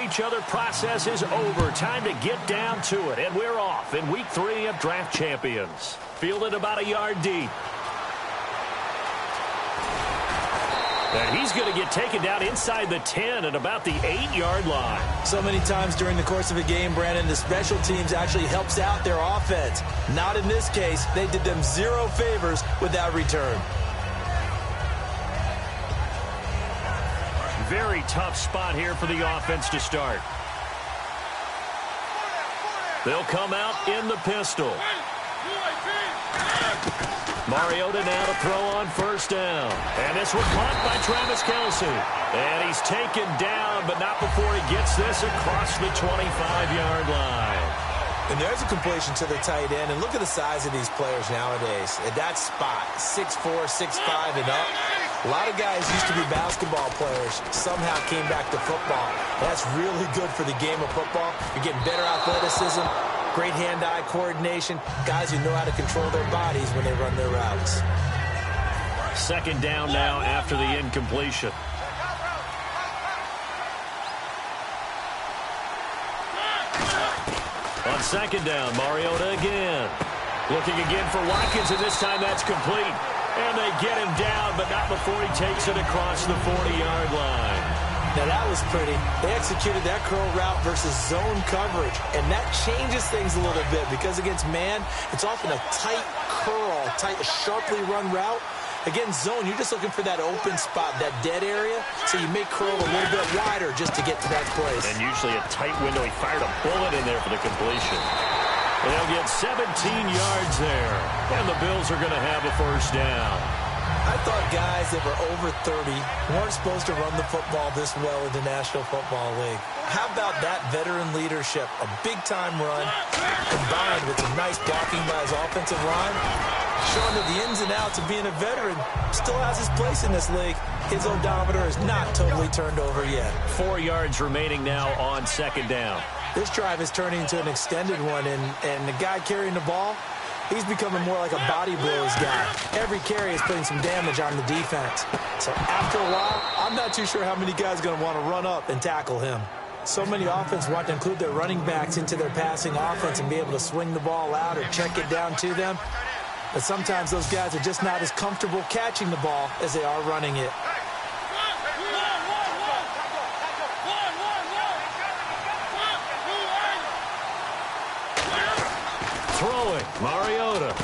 each other process is over. Time to get down to it. And we're off in Week 3 of Draft Champions. Fielded about a yard deep. And he's going to get taken down inside the 10 at about the 8-yard line. So many times during the course of a game, Brandon, the special teams actually helps out their offense. Not in this case. They did them zero favors with that return. Very tough spot here for the offense to start. They'll come out in the pistol. Mariota now to throw on first down. And this one caught by Travis Kelce. And he's taken down, but not before he gets this across the 25-yard line. And there's a completion to the tight end. And look at the size of these players nowadays. At that spot, 6'4", 6'5", and up. A lot of guys used to be basketball players, somehow came back to football. That's really good for the game of football. You're getting better athleticism, great hand-eye coordination, guys who know how to control their bodies when they run their routes. Second down now after the incompletion. On second down, Mariota again. Looking again for Watkins, and this time that's complete. And they get him down, but not before he takes it across the 40-yard line. Now that was pretty. They executed that curl route versus zone coverage, and that changes things a little bit because against man, it's often a tight curl, sharply run route. Against zone, you're just looking for that open spot, that dead area, so you may curl a little bit wider just to get to that place. And usually a tight window. He fired a bullet in there for the completion. They'll get 17 yards there, and the Bills are going to have a first down. I thought guys that were over 30 weren't supposed to run the football this well in the National Football League. How about that veteran leadership? A big-time run combined with some nice blocking by his offensive line, showing that the ins and outs of being a veteran still has his place in this league. His odometer is not totally turned over yet. 4 yards remaining now on second down. This drive is turning into an extended one, and the guy carrying the ball, he's becoming more like a body blows guy. Every carry is putting some damage on the defense. So after a while, I'm not too sure how many guys are going to want to run up and tackle him. So many offenses want to include their running backs into their passing offense and be able to swing the ball out or check it down to them. But sometimes those guys are just not as comfortable catching the ball as they are running it. Throwing, Mariota.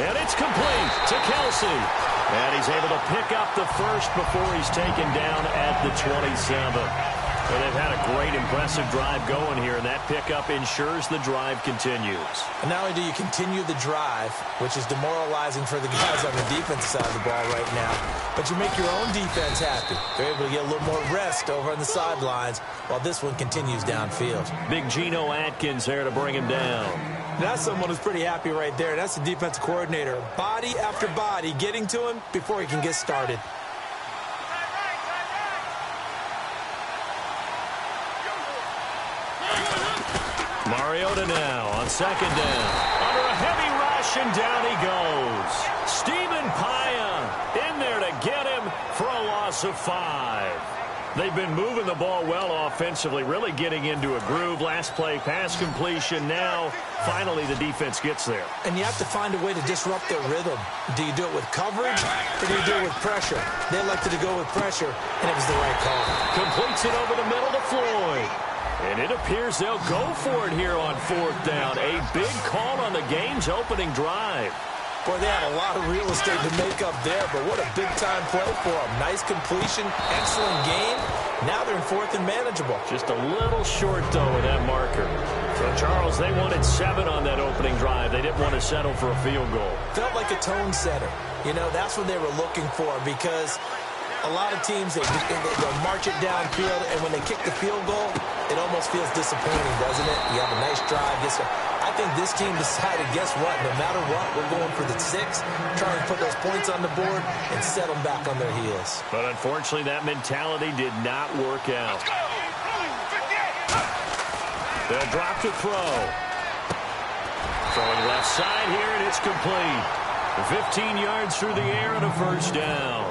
And it's complete to Kelce. And he's able to pick up the first before he's taken down at the 27. Well, they've had a great, impressive drive going here, and that pickup ensures the drive continues. And not only do you continue the drive, which is demoralizing for the guys on the defensive side of the ball right now, but you make your own defense happy. They're able to get a little more rest over on the sidelines while this one continues downfield. Big Geno Atkins there to bring him down. That's someone who's pretty happy right there. That's the defensive coordinator. Body after body getting to him before he can get started. Mariota now on second down. Under a heavy rush, and down he goes. Stephen Paya in there to get him for a loss of 5. They've been moving the ball well offensively, really getting into a groove. Last play, pass completion. Now, finally, the defense gets there. And you have to find a way to disrupt their rhythm. Do you do it with coverage, or do you do it with pressure? They elected to go with pressure, and it was the right call. Completes it over the middle to Floyd. And it appears they'll go for it here on fourth down. A big call on the game's opening drive. Boy, they had a lot of real estate to make up there, but what a big-time play for them. Nice completion, excellent game. Now they're in fourth and manageable. Just a little short, though, with that marker. So, Charles, they wanted 7 on that opening drive. They didn't want to settle for a field goal. Felt like a tone setter. You know, that's what they were looking for because a lot of teams, they'll march it downfield, and when they kick the field goal, it almost feels disappointing, doesn't it? You have a nice drive. I think this team decided, guess what? No matter what, we're going for the 6, trying to put those points on the board and set them back on their heels. But unfortunately, that mentality did not work out. They'll drop to throw. Throwing left side here, and it's complete. 15 yards through the air and a first down.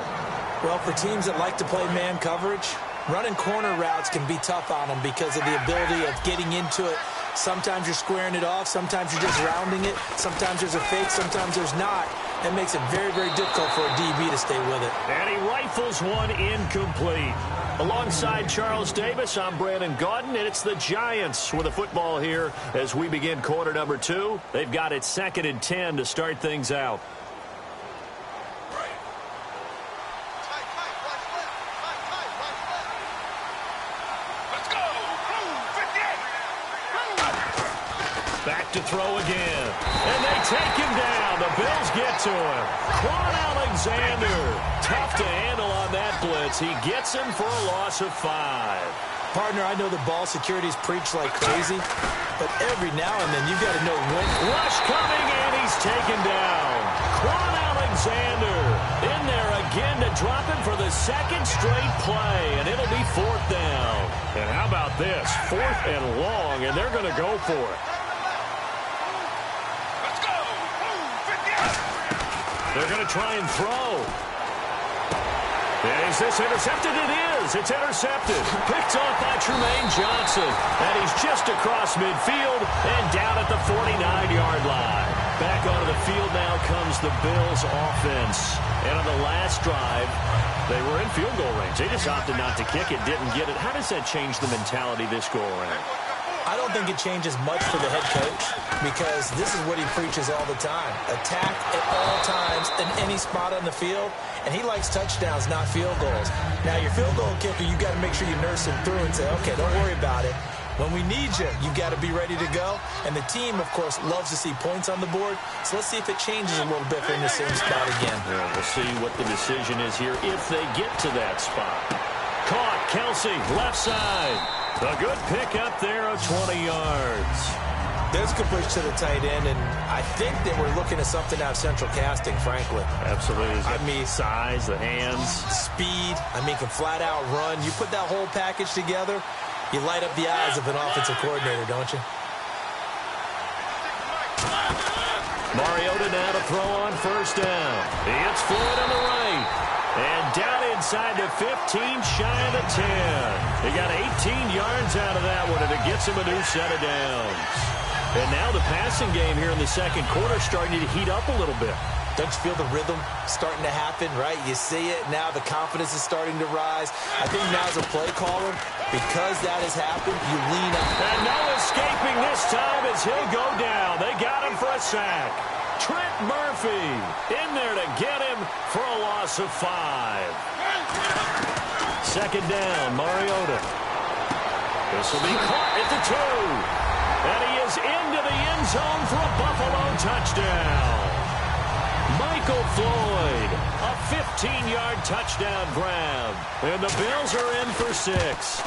Well, for teams that like to play man coverage, Running corner routes can be tough on them because of the ability of getting into it. Sometimes you're squaring it off. Sometimes you're just rounding it. Sometimes there's a fake. Sometimes there's not. It makes it very, very difficult for a DB to stay with it. And he rifles one incomplete. Alongside Charles Davis, I'm Brandon Gaudin, and it's the Giants with the football here as we begin quarter number 2. They've got it 2nd and 10 to start things out. Back to throw again. And they take him down. The Bills get to him. Quan Alexander. Tough to handle on that blitz. He gets him for a loss of 5. Partner, I know the ball security's preached like crazy, but every now and then you've got to know when. Rush coming, and he's taken down. Quan Alexander in there again to drop him for the 2nd straight play, and it'll be 4th down. And how about this? 4th and long, and they're going to go for it. They're going to try and throw. Is this intercepted? It is. It's intercepted. Picked off by Tremaine Johnson. And he's just across midfield and down at the 49-yard line. Back onto the field now comes the Bills offense. And on the last drive, they were in field goal range. They just opted not to kick it, didn't get it. How does that change the mentality this go around? I don't think it changes much for the head coach because this is what he preaches all the time. Attack at all times in any spot on the field, and he likes touchdowns, not field goals. Now, your field goal kicker, you got to make sure you nurse him through and say, okay, don't worry about it. When we need you, you got to be ready to go. And the team, of course, loves to see points on the board. So let's see if it changes a little bit from the same spot again. Yeah, we'll see what the decision is here if they get to that spot. Caught, Kelsey, left side. A good pick up there of 20 yards. There's a completion to the tight end, and I think that we're looking at something out of central casting, frankly. Absolutely. I mean, size, the hands. Speed. I mean, can flat out run. You put that whole package together, you light up the eyes of an offensive coordinator, don't you? Mariota now to throw on 1st down. He hits Floyd on the right. And down inside the 15, shy of the 10. He got 18 yards out of that one, and it gets him a new set of downs. And now the passing game here in the 2nd quarter starting to heat up a little bit. Don't you feel the rhythm starting to happen, right? You see it. Now the confidence is starting to rise. I think now as a play caller, because that has happened, you lean up. And no escaping this time as he'll go down. They got him for a sack. Trent Murphy in there to get him for a loss of 5. 2nd down, Mariota. This will be caught at the 2. And he is into the end zone for a Buffalo touchdown. Michael Floyd, a 15-yard touchdown grab. And the Bills are in for 6.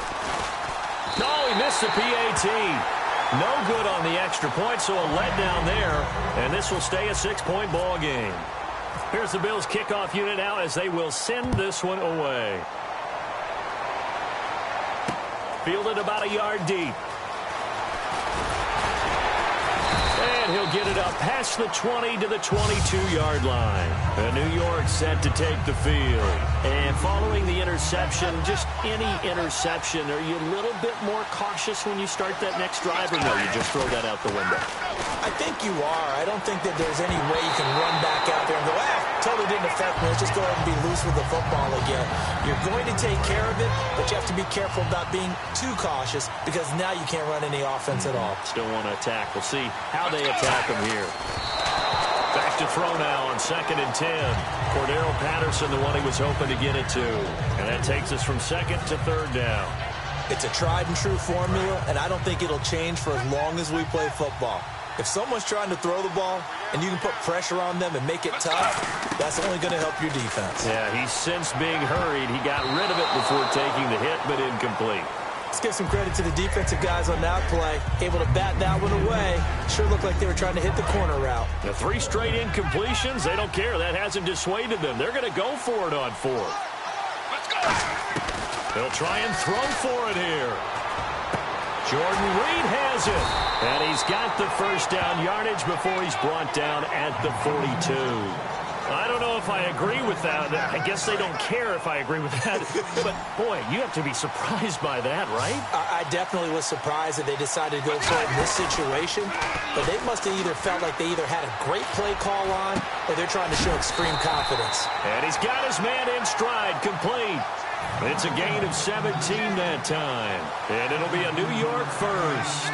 No, he missed the PAT. No good on the extra point, so a letdown there. And this will stay a 6-point ball game. Here's the Bills kickoff unit now as they will send this one away. Fielded about a yard deep. And he'll get it up past the 20 to the 22-yard line. And New York set to take the field. And following the interception, just any interception, are you a little bit more cautious when you start that next drive, or no, you just throw that out the window? I think you are. I don't think that there's any way you can run back out there and go, totally didn't affect me. Let's just go ahead and be loose with the football again. You're going to take care of it, but you have to be careful about being too cautious because now you can't run any offense at all. Still want to attack. We'll see how they attack him here. Back to throw now on 2nd and 10. Cordero Patterson, the one he was hoping to get it to. And that takes us from 2nd to 3rd down. It's a tried and true formula, and I don't think it'll change for as long as we play football. If someone's trying to throw the ball and you can put pressure on them and make it tough, that's only going to help your defense. Yeah, he's since being hurried. He got rid of it before taking the hit, but incomplete. Let's give some credit to the defensive guys on that play. Able to bat that one away. Sure looked like they were trying to hit the corner route. The 3 straight incompletions, they don't care. That hasn't dissuaded them. They're going to go for it on 4th. Let's go. They'll try and throw for it here. Jordan Reed has it. And he's got the 1st down yardage before he's brought down at the 42. I don't know if I agree with that. I guess they don't care if I agree with that. But, boy, you have to be surprised by that, right? I definitely was surprised that they decided to go for it in this situation. But they must have either felt like they either had a great play call on or they're trying to show extreme confidence. And he's got his man in stride, complete. It's a gain of 17 that time. And it'll be a New York first.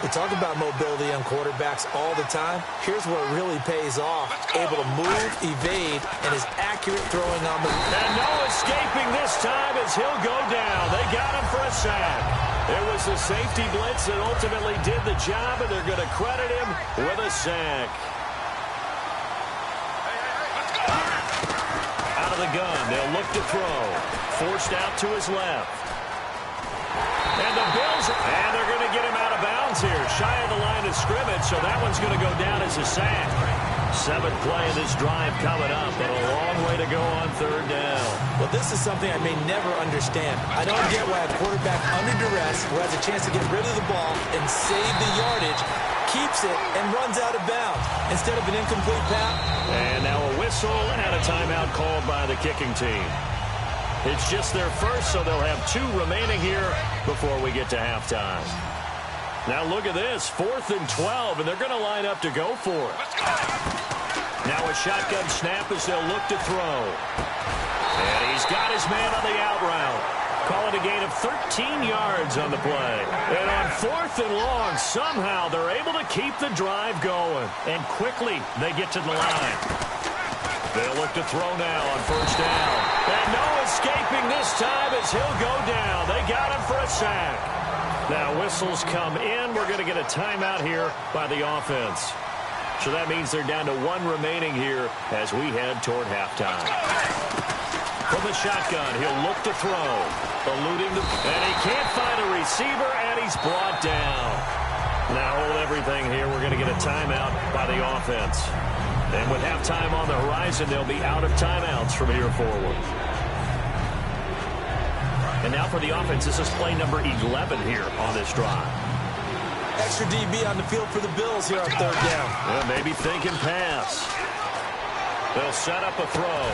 We talk about mobility on quarterbacks all the time. Here's where it really pays off. Able to move, evade, and his accurate throwing on the... And no escaping this time as he'll go down. They got him for a sack. It was the safety blitz that ultimately did the job, and they're going to credit him with a sack. Out of the gun, they'll look to throw. Forced out to his left. And the Bills, and they're going to get him out of bounds here, shy of the line of scrimmage, so that one's going to go down as a sack. 7th play of this drive coming up, and a long way to go on 3rd down. Well, this is something I may never understand. I don't get why a quarterback under duress who has a chance to get rid of the ball and save the yardage keeps it and runs out of bounds instead of an incomplete pass. And now a whistle and a timeout called by the kicking team. It's just their first, so they'll have 2 remaining here before we get to halftime. Now look at this, 4th and 12, and they're going to line up to go for it. Now a shotgun snap as they'll look to throw. And he's got his man on the out route. Call it a gain of 13 yards on the play. And on 4th and long, somehow they're able to keep the drive going. And quickly they get to the line. They'll look to throw now on 1st down. And no escaping this time as he'll go down. They got him for a sack. Now whistles come in. We're going to get a timeout here by the offense. So that means they're down to 1 remaining here as we head toward halftime. From the shotgun, he'll look to throw. Eluding the... And he can't find a receiver, and he's brought down. Now hold everything here. We're going to get a timeout by the offense. And with halftime on the horizon, they'll be out of timeouts from here forward. And now for the offense, this is play number 11 here on this drive. Extra DB on the field for the Bills here on 3rd down. Yeah, maybe thinking pass. They'll set up a throw.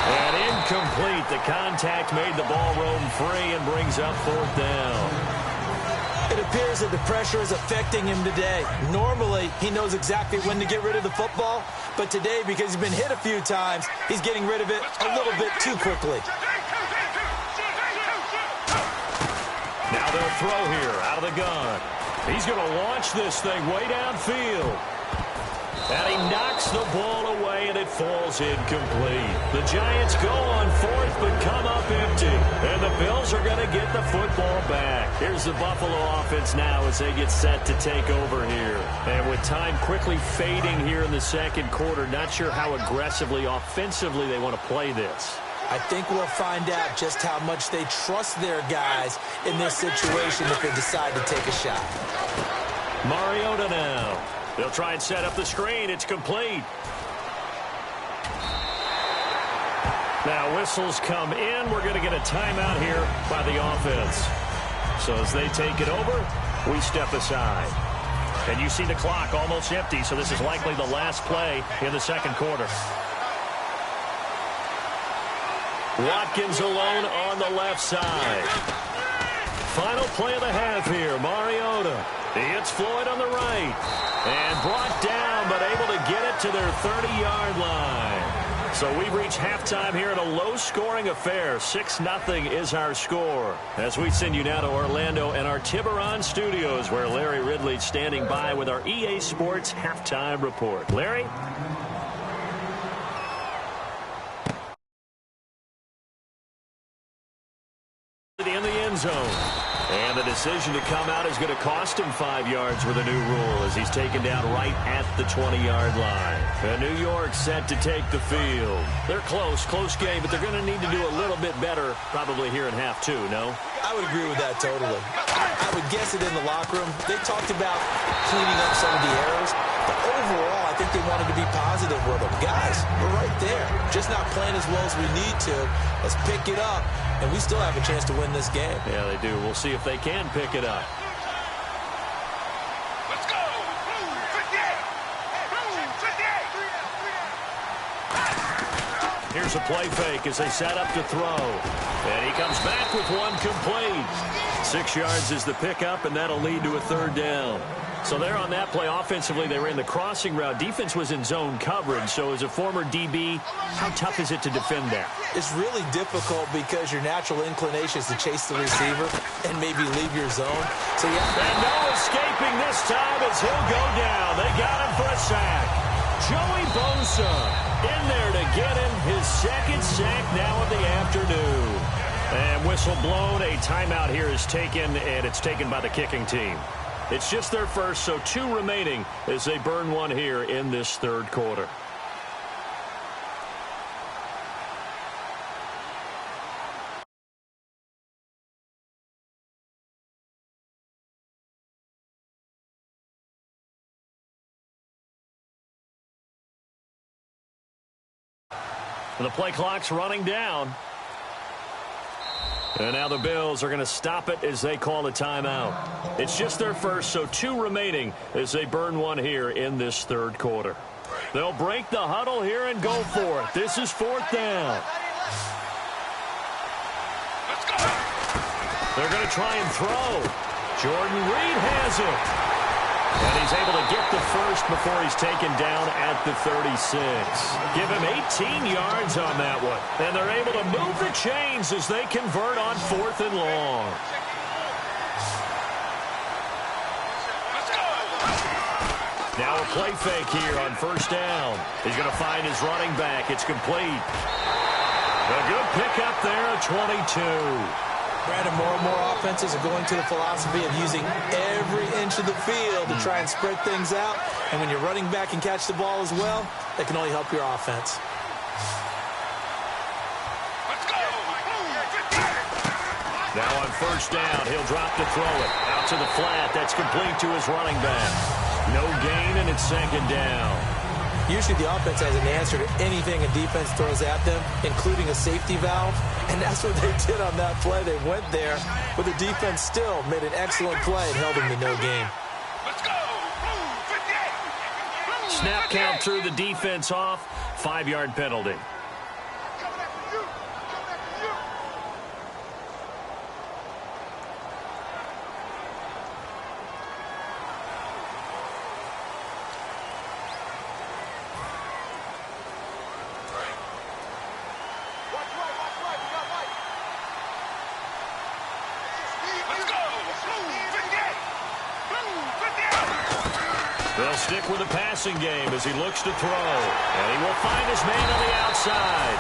And incomplete. The contact made the ball roam free and brings up 4th down. It appears that the pressure is affecting him today. Normally, he knows exactly when to get rid of the football, but today, because he's been hit a few times, he's getting rid of it a little bit too quickly. Now they'll throw here out of the gun. He's going to launch this thing way downfield. And he knocks the ball away, and it falls incomplete. The Giants go on 4th, but come up empty. And the Bills are going to get the football back. Here's the Buffalo offense now as they get set to take over here. And with time quickly fading here in the 2nd quarter, not sure how aggressively, offensively they want to play this. I think we'll find out just how much they trust their guys in this situation if they decide to take a shot. Mariota now. They'll try and set up the screen. It's complete. Now whistles come in. We're going to get a timeout here by the offense. So as they take it over, we step aside. And you see the clock almost empty, so this is likely the last play in the 2nd quarter. Watkins alone on the left side. Final play of the half here. Mariota. He hits Floyd on the right. And brought down, but able to get it to their 30-yard line. So we've reached halftime here in a low-scoring affair. 6-0 is our score. As we send you now to Orlando and our Tiburon studios, where Larry Ridley's standing by with our EA Sports halftime report. Larry? In the end zone. And the decision to come out is going to cost him 5 yards with a new rule as he's taken down right at the 20-yard line. And New York set to take the field. They're close game, but they're going to need to do a little bit better probably here in half 2, no? I would agree with that totally. I would guess it in the locker room. They talked about cleaning up some of the errors, but overall, I think they wanted to be positive with them. Guys, we're right there. Just not playing as well as we need to. Let's pick it up, and we still have a chance to win this game. Yeah, they do. We'll see if they can pick it up. Let's go! Blue 58! Blue 58! Here's a play fake as they set up to throw. And he comes back with one complete. 6 yards is the pickup, and that'll lead to a third down. So there on that play, offensively, they ran the crossing route. Defense was in zone coverage. So as a former DB, how tough is it to defend that? It's really difficult because your natural inclination is to chase the receiver and maybe leave your zone. So yeah. And no escaping this time as he'll go down. They got him for a sack. Joey Bosa in there to get him his second sack now of the afternoon. And whistle blown. A timeout here is taken, and it's taken by the kicking team. It's just their first, so 2 remaining as they burn one here in this third quarter. The play clock's running down. And now the Bills are going to stop it as they call a timeout. It's just their first, so 2 remaining as they burn one here in this third quarter. They'll break the huddle here and go for it. This is 4th down. They're going to try and throw. Jordan Reed has it. And he's able to get the first before he's taken down at the 36. Give him 18 yards on that one. And they're able to move the chains as they convert on 4th and long. Now a play fake here on 1st down. He's going to find his running back. It's complete. A good pickup there at 22. Brandon, more and more offenses are going to the philosophy of using every inch of the field to try and spread things out. And when your running back can catch the ball as well, that can only help your offense. Now on 1st down, he'll drop to throw it. Out to the flat. That's complete to his running back. No gain, and it's 2nd down. Usually the offense has an answer to anything a defense throws at them, including a safety valve. And that's what they did on that play. They went there, but the defense still made an excellent play and held them to no gain. Snap count through the defense off. 5-yard penalty. They'll stick with the passing game as he looks to throw. And he will find his man on the outside.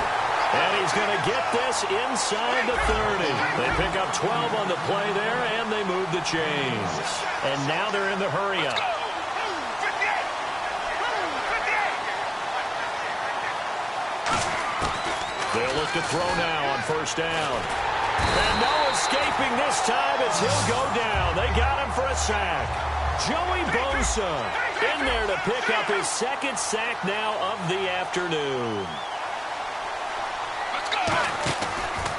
And he's going to get this inside the 30. They pick up 12 on the play there, and they move the chains. And now they're in the hurry-up. They'll look to throw now on 1st down. And no escaping this time as he'll go down. They got him for a sack. Joey Bosa in there to pick up his 2nd sack now of the afternoon.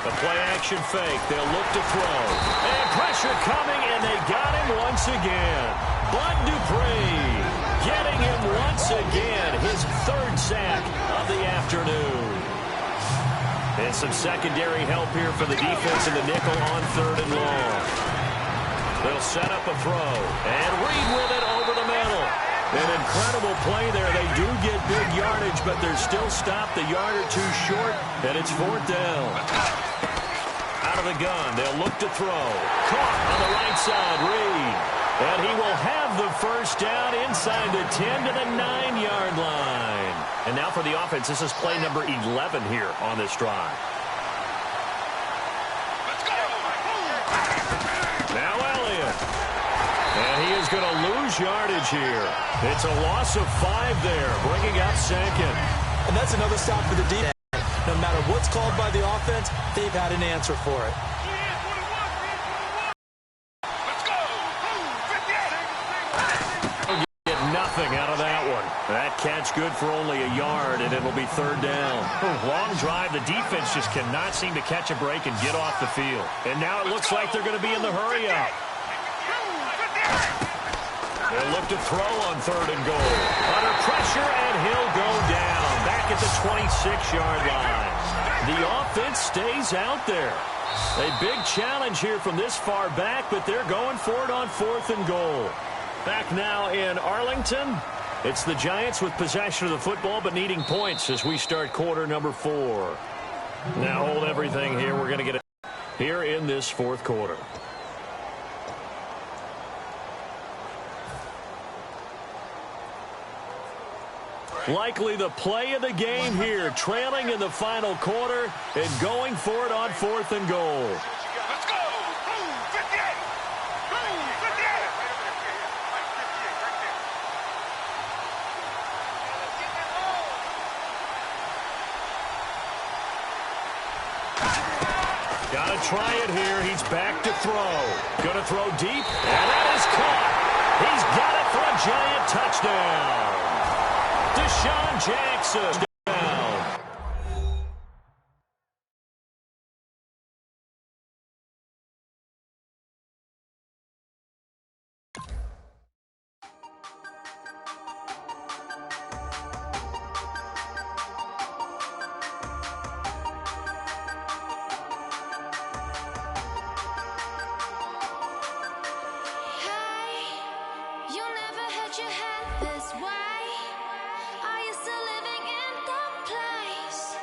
The play-action fake. They'll look to throw. And pressure coming, and they got him once again. Bud Dupree getting him once again. His 3rd sack of the afternoon. And some secondary help here for the defense in the nickel on 3rd and long. They'll set up a throw. And Reed with it over the middle. An incredible play there. They do get big yardage, but they're still stopped a yard or 2 short, and it's 4th down. Out of the gun, they'll look to throw. Caught on the right side, Reed. And he will have the 1st down inside the 10 to the 9-yard line. And now for the offense, this is play number 11 here on this drive. Now Elliott. And he is going to lose yardage here. It's a loss of 5 there, bringing up 2nd. And that's another stop for the defense. No matter what's called by the offense, they've had an answer for it. Get nothing out of that one. That catch good for only a yard, and it'll be 3rd down. Long drive. The defense just cannot seem to catch a break and get off the field. And now it looks like they're going to be in the hurry-up. They'll look to throw on 3rd and goal. Under pressure, and he'll go down. Back back at the 26-yard line. The offense stays out there. A big challenge here from this far back, but they're going for it on 4th and goal. Back now in Arlington. It's the Giants with possession of the football, but needing points as we start quarter number 4. Now hold everything here. We're going to get it here in this 4th quarter. Likely the play of the game here, trailing in the final quarter and going for it on 4th and goal. Let's go! Blue 58! Blue 58! Gotta try it here. He's back to throw. Gonna throw deep, and that is caught. He's got it for a Giant touchdown. Deshaun Jackson down. Hey, you never had your head this way. Are you still living in that place?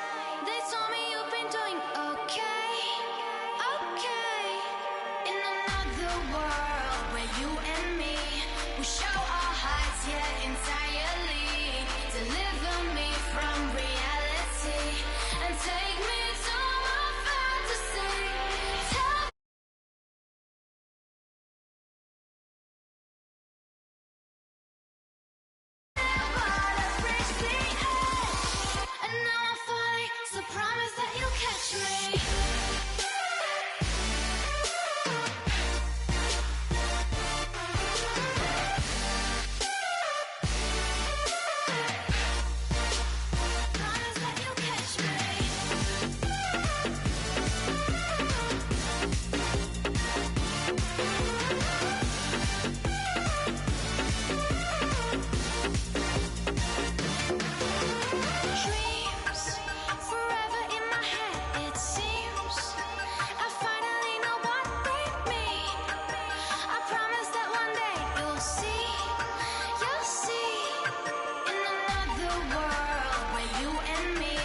They told me you've been doing okay, okay. In another world where you and me, we show our hearts, yeah, entirely. Deliver me from reality and take me to my fantasy. Tell and now I'm falling, so promise that you'll catch me. Promise that you'll catch me. Dreams forever in my head, it seems. I finally know what they mean. I promise that one day you'll see. In another world where you and me,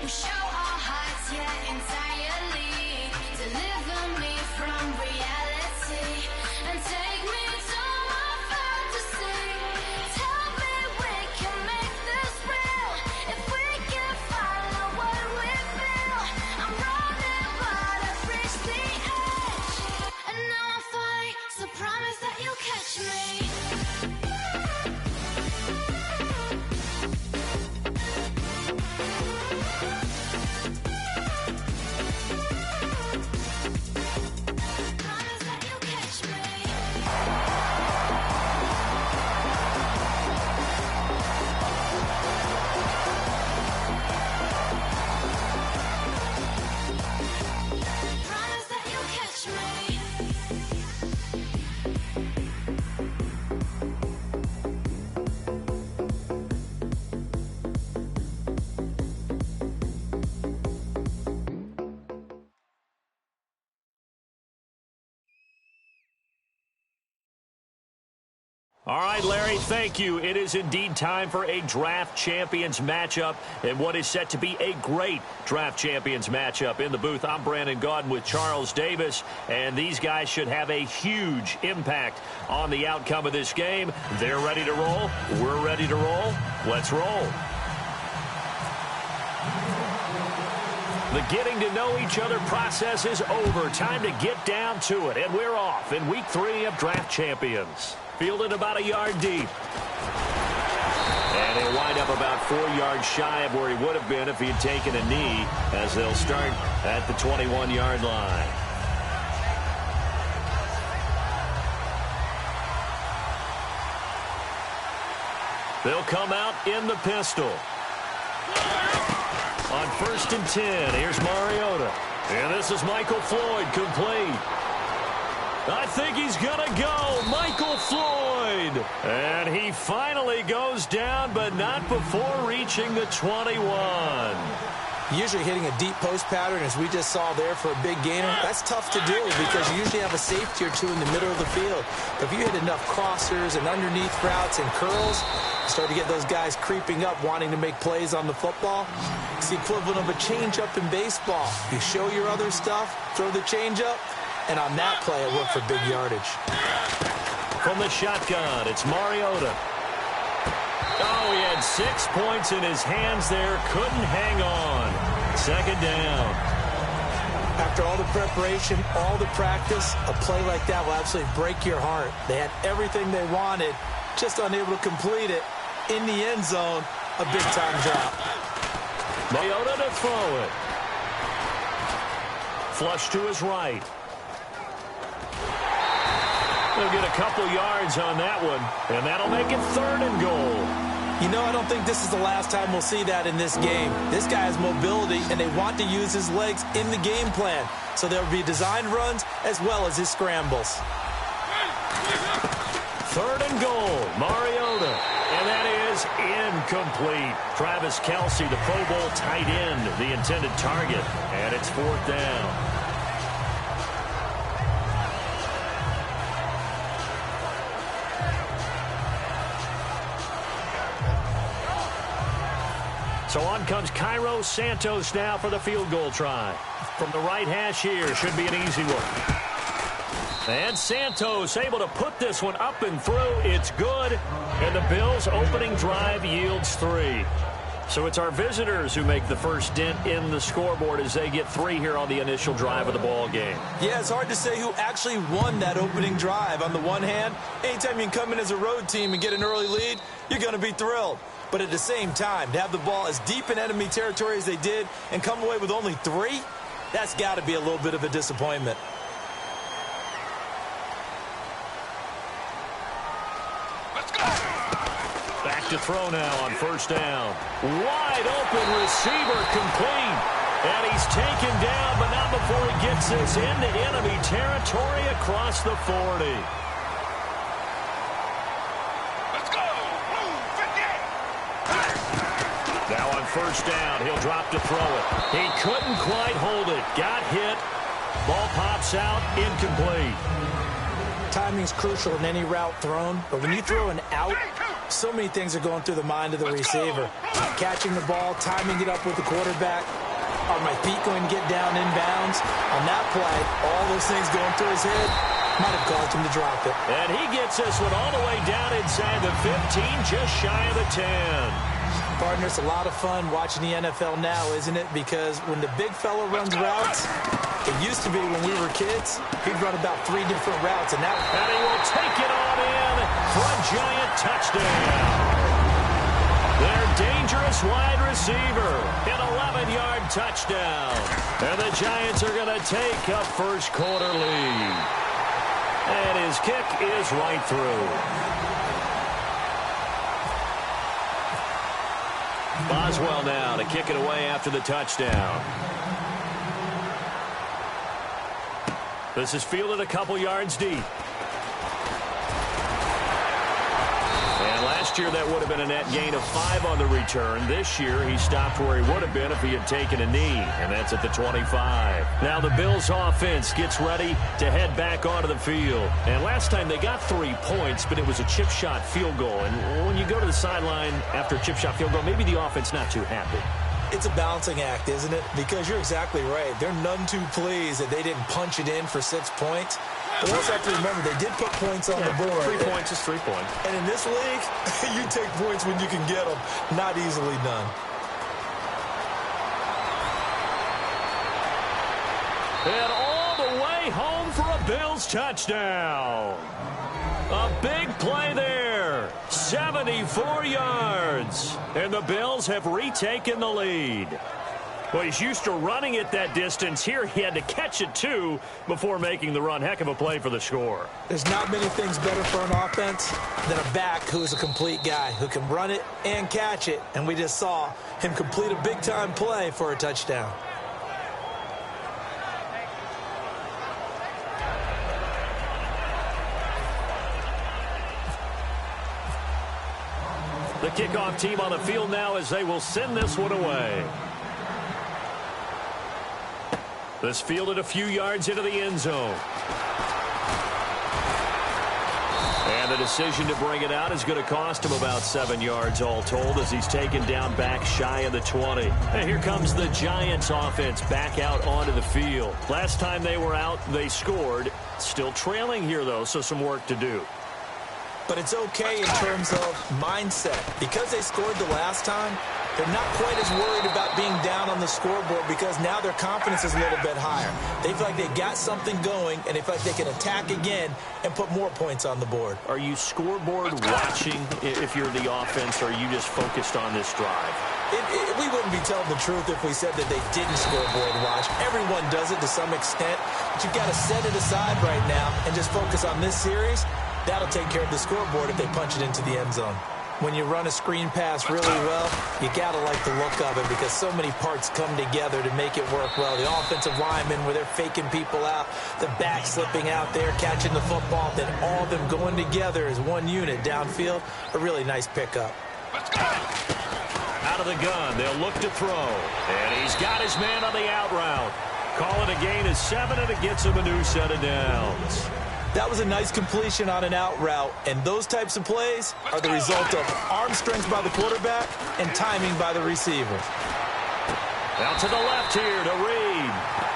we show our hearts, yeah, entirely. Deliver me from reality and take me to my fantasy. Tell me we can make this real if we can follow what we feel. I'm running, but I've reached the edge, and now I'm falling, so promise that you'll catch me. Promise that you'll catch me. Promise that you'll catch me. All right, Larry, thank you. It is indeed time for a draft champions matchup and what is set to be a great draft champions matchup. In the booth, I'm Brandon Gaudin with Charles Davis, and these guys should have a huge impact on the outcome of this game. They're ready to roll. We're ready to roll. Let's roll. The getting to know each other process is over. Time to get down to it, and we're off in week 3 of draft champions. Fielded about a yard deep. And he'll wind up about 4 yards shy of where he would have been if he had taken a knee, as they'll start at the 21-yard line. They'll come out in the pistol. On 1st and 10, here's Mariota. And this is Michael Floyd, complete. I think he's going to go. Michael Floyd. And he finally goes down, but not before reaching the 21. Usually hitting a deep post pattern, as we just saw there for a big gainer, that's tough to do because you usually have a safety or two in the middle of the field. But if you hit enough crossers and underneath routes and curls, you start to get those guys creeping up, wanting to make plays on the football. It's the equivalent of a changeup in baseball. You show your other stuff, throw the changeup, and on that play, it worked for big yardage. From the shotgun, it's Mariota. Oh, he had 6 points in his hands there. Couldn't hang on. Second down. After all the preparation, all the practice, a play like that will absolutely break your heart. They had everything they wanted, just unable to complete it. In the end zone, a big-time drop. Mariota to throw it. Flush to his right. They'll get a couple yards on that one, and that'll make it 3rd and goal. You know, I don't think this is the last time we'll see that in this game. This guy has mobility, and they want to use his legs in the game plan. So there will be designed runs as well as his scrambles. 3rd and goal, Mariota. And that is incomplete. Travis Kelce, the Pro Bowl tight end, the intended target. And it's 4th down. So on comes Cairo Santos now for the field goal try. From the right hash here, should be an easy one. And Santos able to put this one up and through. It's good. And the Bills' opening drive yields 3. So it's our visitors who make the first dent in the scoreboard as they get 3 here on the initial drive of the ball game. Yeah, it's hard to say who actually won that opening drive. On the one hand, anytime you can come in as a road team and get an early lead, you're going to be thrilled. But at the same time, to have the ball as deep in enemy territory as they did and come away with only 3, that's got to be a little bit of a disappointment. Let's go. Back to throw now on 1st down. Wide open receiver complete. And he's taken down, but not before he gets this into enemy territory across the 40. Now on 1st down, he'll drop to throw it. He couldn't quite hold it. Got hit. Ball pops out, incomplete. Timing's crucial in any route thrown, but when you throw an out, so many things are going through the mind of the receiver. Catching the ball, timing it up with the quarterback. Are my feet going to get down inbounds? On that play, all those things going through his head might have caused him to drop it. And he gets this one all the way down inside the 15, just shy of the 10. Partner, it's a lot of fun watching the NFL now, isn't it? Because when the big fella runs routes, it used to be when we were kids, he'd run about 3 different routes. And he will take it on in for a giant touchdown. Their dangerous wide receiver, an 11-yard touchdown. And the Giants are going to take a first-quarter lead. And his kick is right through. Boswell now to kick it away after the touchdown. This is fielded a couple yards deep. And last year that would have been a net gain of 5 on the return. This year he stopped where he would have been if he had taken a knee, and that's at the 25. Now the Bills offense gets ready to head back onto the field. And last time they got 3 points, but it was a chip shot field goal. And when you go to the sideline after a chip shot field goal, maybe the offense not too happy. It's a balancing act, isn't it? Because you're exactly right. They're none too pleased that they didn't punch it in for 6 points. But we also have to remember they did put points on the board. 3 points is 3 points. And in this league, you take points when you can get them. Not easily done. And all the way home for a Bills touchdown. A big play there. 74 yards. And the Bills have retaken the lead. Well, he's used to running it that distance. Here he had to catch it, too, before making the run. Heck of a play for the score. There's not many things better for an offense than a back who's a complete guy, who can run it and catch it. And we just saw him complete a big-time play for a touchdown. The kickoff team on the field now as they will send this one away. This fielded a few yards into the end zone. And the decision to bring it out is going to cost him about 7 yards all told as he's taken down back shy of the 20. And here comes the Giants offense back out onto the field. Last time they were out, they scored. Still trailing here, though, so some work to do. But it's okay in terms of mindset. Because they scored the last time, they're not quite as worried about being down on the scoreboard because now their confidence is a little bit higher. They feel like they've got something going, and they feel like they can attack again and put more points on the board. Are you scoreboard watching if you're the offense, or are you just focused on this drive? We wouldn't be telling the truth if we said that they didn't scoreboard watch. Everyone does it to some extent, but you've got to set it aside right now and just focus on this series. That'll take care of the scoreboard if they punch it into the end zone. When you run a screen pass really well, you got to like the look of it because so many parts come together to make it work well. The offensive linemen, where they're faking people out, the back slipping out there, catching the football, then all of them going together as one unit downfield. A really nice pickup. Out of the gun, they'll look to throw. And he's got his man on the out route. Calling a gain of 7, and it gets him a new set of downs. That was a nice completion on an out route, and those types of plays are the result of arm strength by the quarterback and timing by the receiver. Out to the left here to Reed.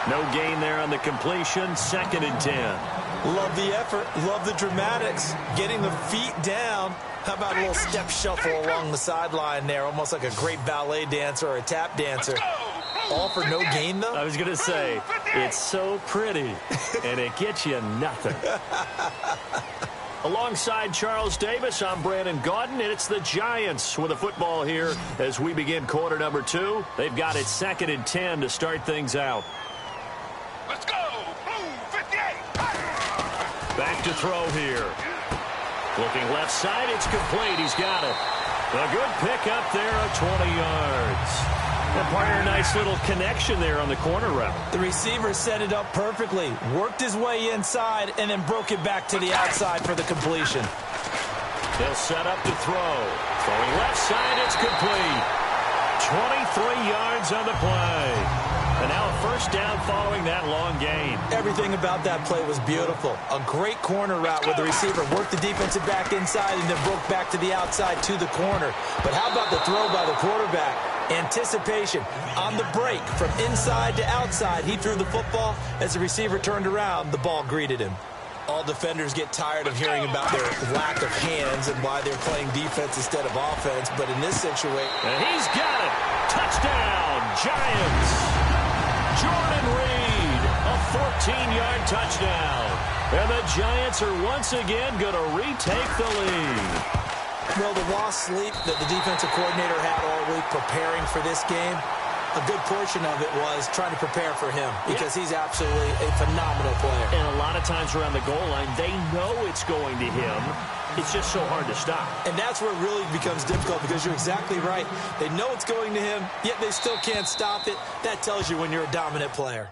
No gain there on the completion, 2nd and 10. Love the effort, love the dramatics, getting the feet down. How about a little step shuffle along the sideline there, almost like a great ballet dancer or a tap dancer. All for no gain, though? I was going to say, it's so pretty, and it gets you nothing. Alongside Charles Davis, I'm Brandon Gaudin, and it's the Giants with the football here as we begin quarter number 2. They've got it 2nd and 10 to start things out. Let's go! Blue 58! Back to throw here. Looking left side, it's complete. He's got it. A good pickup there of 20 yards. And partner, nice little connection there on the corner route. The receiver set it up perfectly, worked his way inside, and then broke it back to the outside for the completion. They'll set up to throw. Throwing left side, it's complete. 23 yards on the play. And now a first down following that long gain. Everything about that play was beautiful. A great corner route where the receiver worked the defensive back inside and then broke back to the outside to the corner. But how about the throw by the quarterback? Anticipation on the break from inside to outside. He threw the football. As the receiver turned around, the ball greeted him. All defenders get tired of hearing about their lack of hands and why they're playing defense instead of offense. But in this situation... And he's got it. Touchdown, Giants. Jordan Reed, a 14-yard touchdown. And the Giants are once again going to retake the lead. Well, the lost sleep that the defensive coordinator had all week preparing for this game, a good portion of it was trying to prepare for him because he's absolutely a phenomenal player. And a lot of times around the goal line, they know it's going to him. It's just so hard to stop. And that's where it really becomes difficult because you're exactly right. They know it's going to him, yet they still can't stop it. That tells you when you're a dominant player.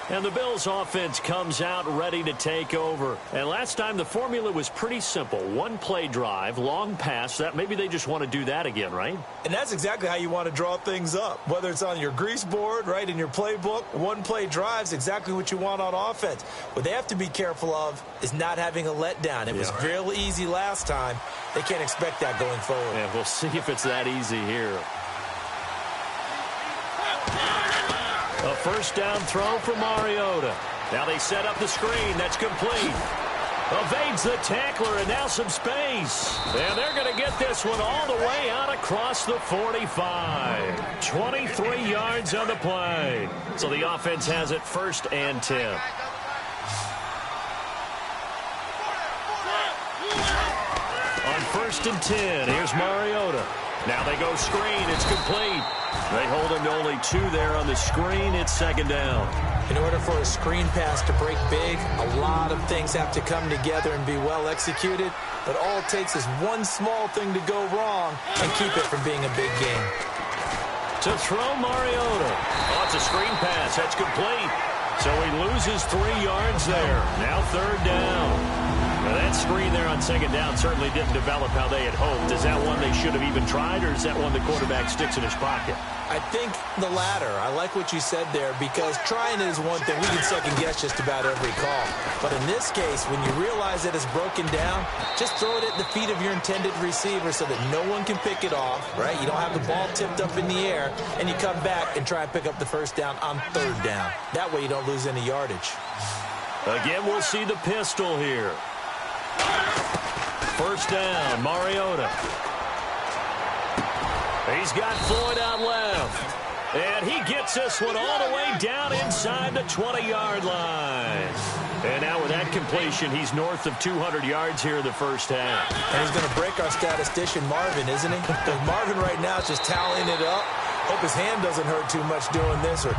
And the Bills offense comes out ready to take over. And last time the formula was pretty simple. One play drive, long pass. That maybe they just want to do that again, right? And that's exactly how you want to draw things up. Whether it's on your grease board, right, in your playbook, one play drive is exactly what you want on offense. What they have to be careful of is not having a letdown. It was real easy last time. They can't expect that going forward. Yeah, we'll see if it's that easy here. A first down throw for Mariota. Now they set up the screen. That's complete. Evades the tackler, and now some space. And they're going to get this one all the way out across the 45. 23 yards on the play. So the offense has it 1st and 10. On 1st and 10, here's Mariota. Now they go screen. It's complete. They hold him to only 2 there on the screen. It's 2nd down. In order for a screen pass to break big, a lot of things have to come together and be well executed. But all it takes is one small thing to go wrong and keep it from being a big game. To throw Mariota. Oh, it's a screen pass. That's complete. So he loses 3 yards there. Now 3rd down. Now that screen there on 2nd down certainly didn't develop how they had hoped. Is that one they should have even tried, or is that one the quarterback sticks in his pocket? I think the latter. I like what you said there, because trying is one thing. We can second-guess just about every call. But in this case, when you realize that it's broken down, just throw it at the feet of your intended receiver so that no one can pick it off, right? You don't have the ball tipped up in the air, and you come back and try and pick up the 1st down on 3rd down. That way you don't lose any yardage. Again, we'll see the pistol here. 1st down, Mariota. He's got Floyd out left. And he gets this one all the way down inside the 20-yard line. And now with that completion, he's north of 200 yards here in the 1st half. And he's going to break our statistician, Marvin, isn't he? Because Marvin right now is just tallying it up. Hope his hand doesn't hurt too much doing this or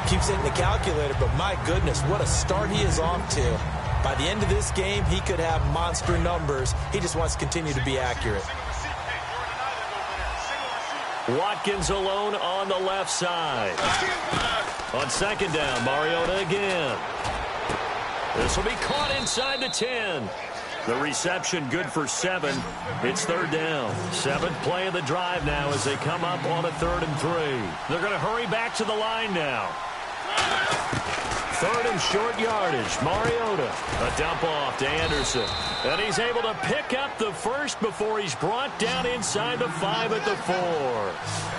keeps hitting the calculator. But my goodness, what a start he is off to. By the end of this game, he could have monster numbers. He just wants to continue to be accurate. Watkins alone on the left side. On 2nd down, Mariota again. This will be caught inside the 10. The reception good for 7. It's 3rd down. 7th play of the drive now as they come up on a 3rd and 3. They're going to hurry back to the line now. 3rd and short yardage. Mariota. A dump off to Anderson. And he's able to pick up the 1st before he's brought down inside the 5 at the 4.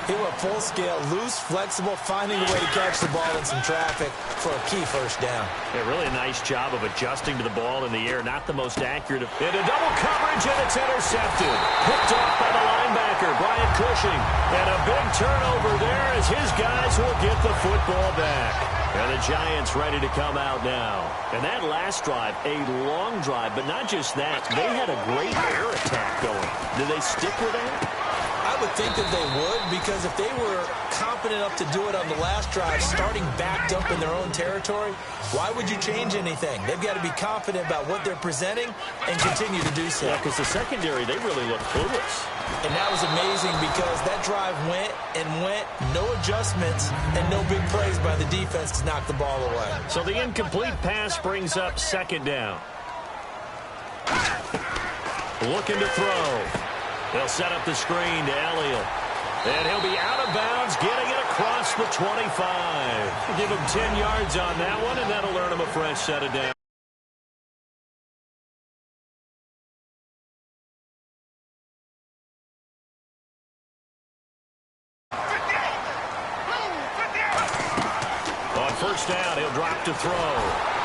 He went full scale, loose, flexible, finding a way to catch the ball in some traffic for a key 1st down. Yeah, really a nice job of adjusting to the ball in the air. Not the most accurate. Into double coverage, and it's intercepted. Picked off by the linebacker, Brian Cushing. And a big turnover there as his guys will get the football back. And the Giants ready to come out now. And that last drive, a long drive, but not just that. They had a great air attack going. Did they stick with that? I would think that they would, because if they were confident enough to do it on the last drive, starting backed up in their own territory, why would you change anything? They've got to be confident about what they're presenting and continue to do so. Yeah, because the secondary, they really looked clueless. And that was amazing because that drive went and went, no adjustments, and no big plays by the defense to knock the ball away. So the incomplete pass brings up 2nd down. Looking to throw. They'll set up the screen to Elliott. And he'll be out of bounds, getting it across the 25. Give him 10 yards on that one, and that'll earn him a fresh set of downs. On 1st down, he'll drop to throw.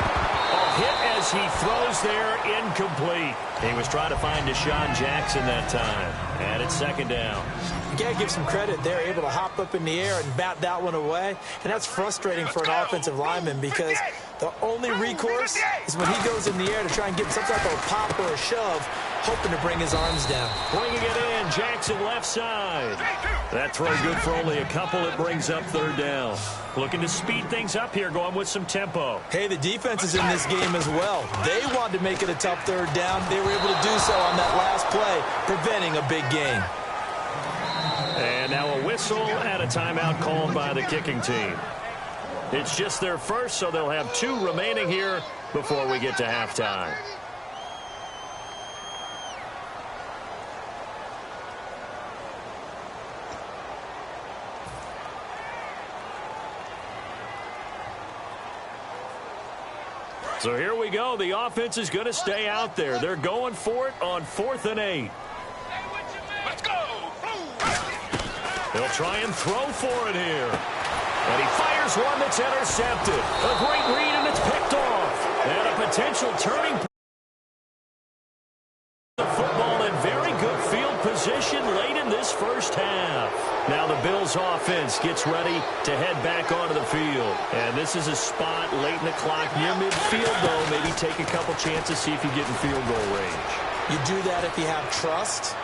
Hit as he throws there, incomplete. He was trying to find Deshaun Jackson that time. And it's 2nd down. You got to give some credit. They're able to hop up in the air and bat that one away. And that's frustrating for an offensive lineman because the only recourse is when he goes in the air to try and get some type of a pop or a shove, hoping to bring his arms down. Bringing it in, Jackson left side. That throw good for only a couple. It brings up 3rd down. Looking to speed things up here, going with some tempo. Hey, the defense is in this game as well. They wanted to make it a tough 3rd down. They were able to do so on that last play, preventing a big gain. And now a whistle and a timeout called by the kicking team. It's just their first, so they'll have 2 remaining here before we get to halftime. So here we go. The offense is going to stay out there. They're going for it on 4th and 8. Let's go. They'll try and throw for it here. And he fires one that's intercepted. A great read, and it's picked off. And a potential turning point. The football in very good field position late in this first half. Now the Bills offense gets ready to head back onto the field. And this is a spot late in the clock near midfield, though. Maybe take a couple chances, see if you get in field goal range. You do that if you have trust,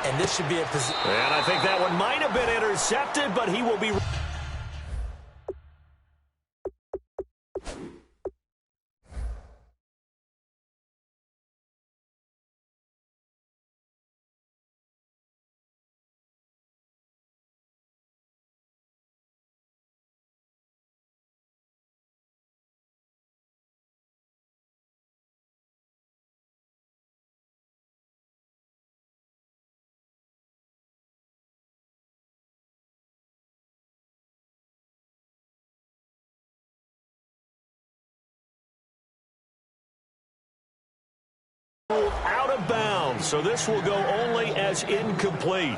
and this should be a position. And I think that one might have been intercepted, but he will be... out of bounds, so this will go only as incomplete.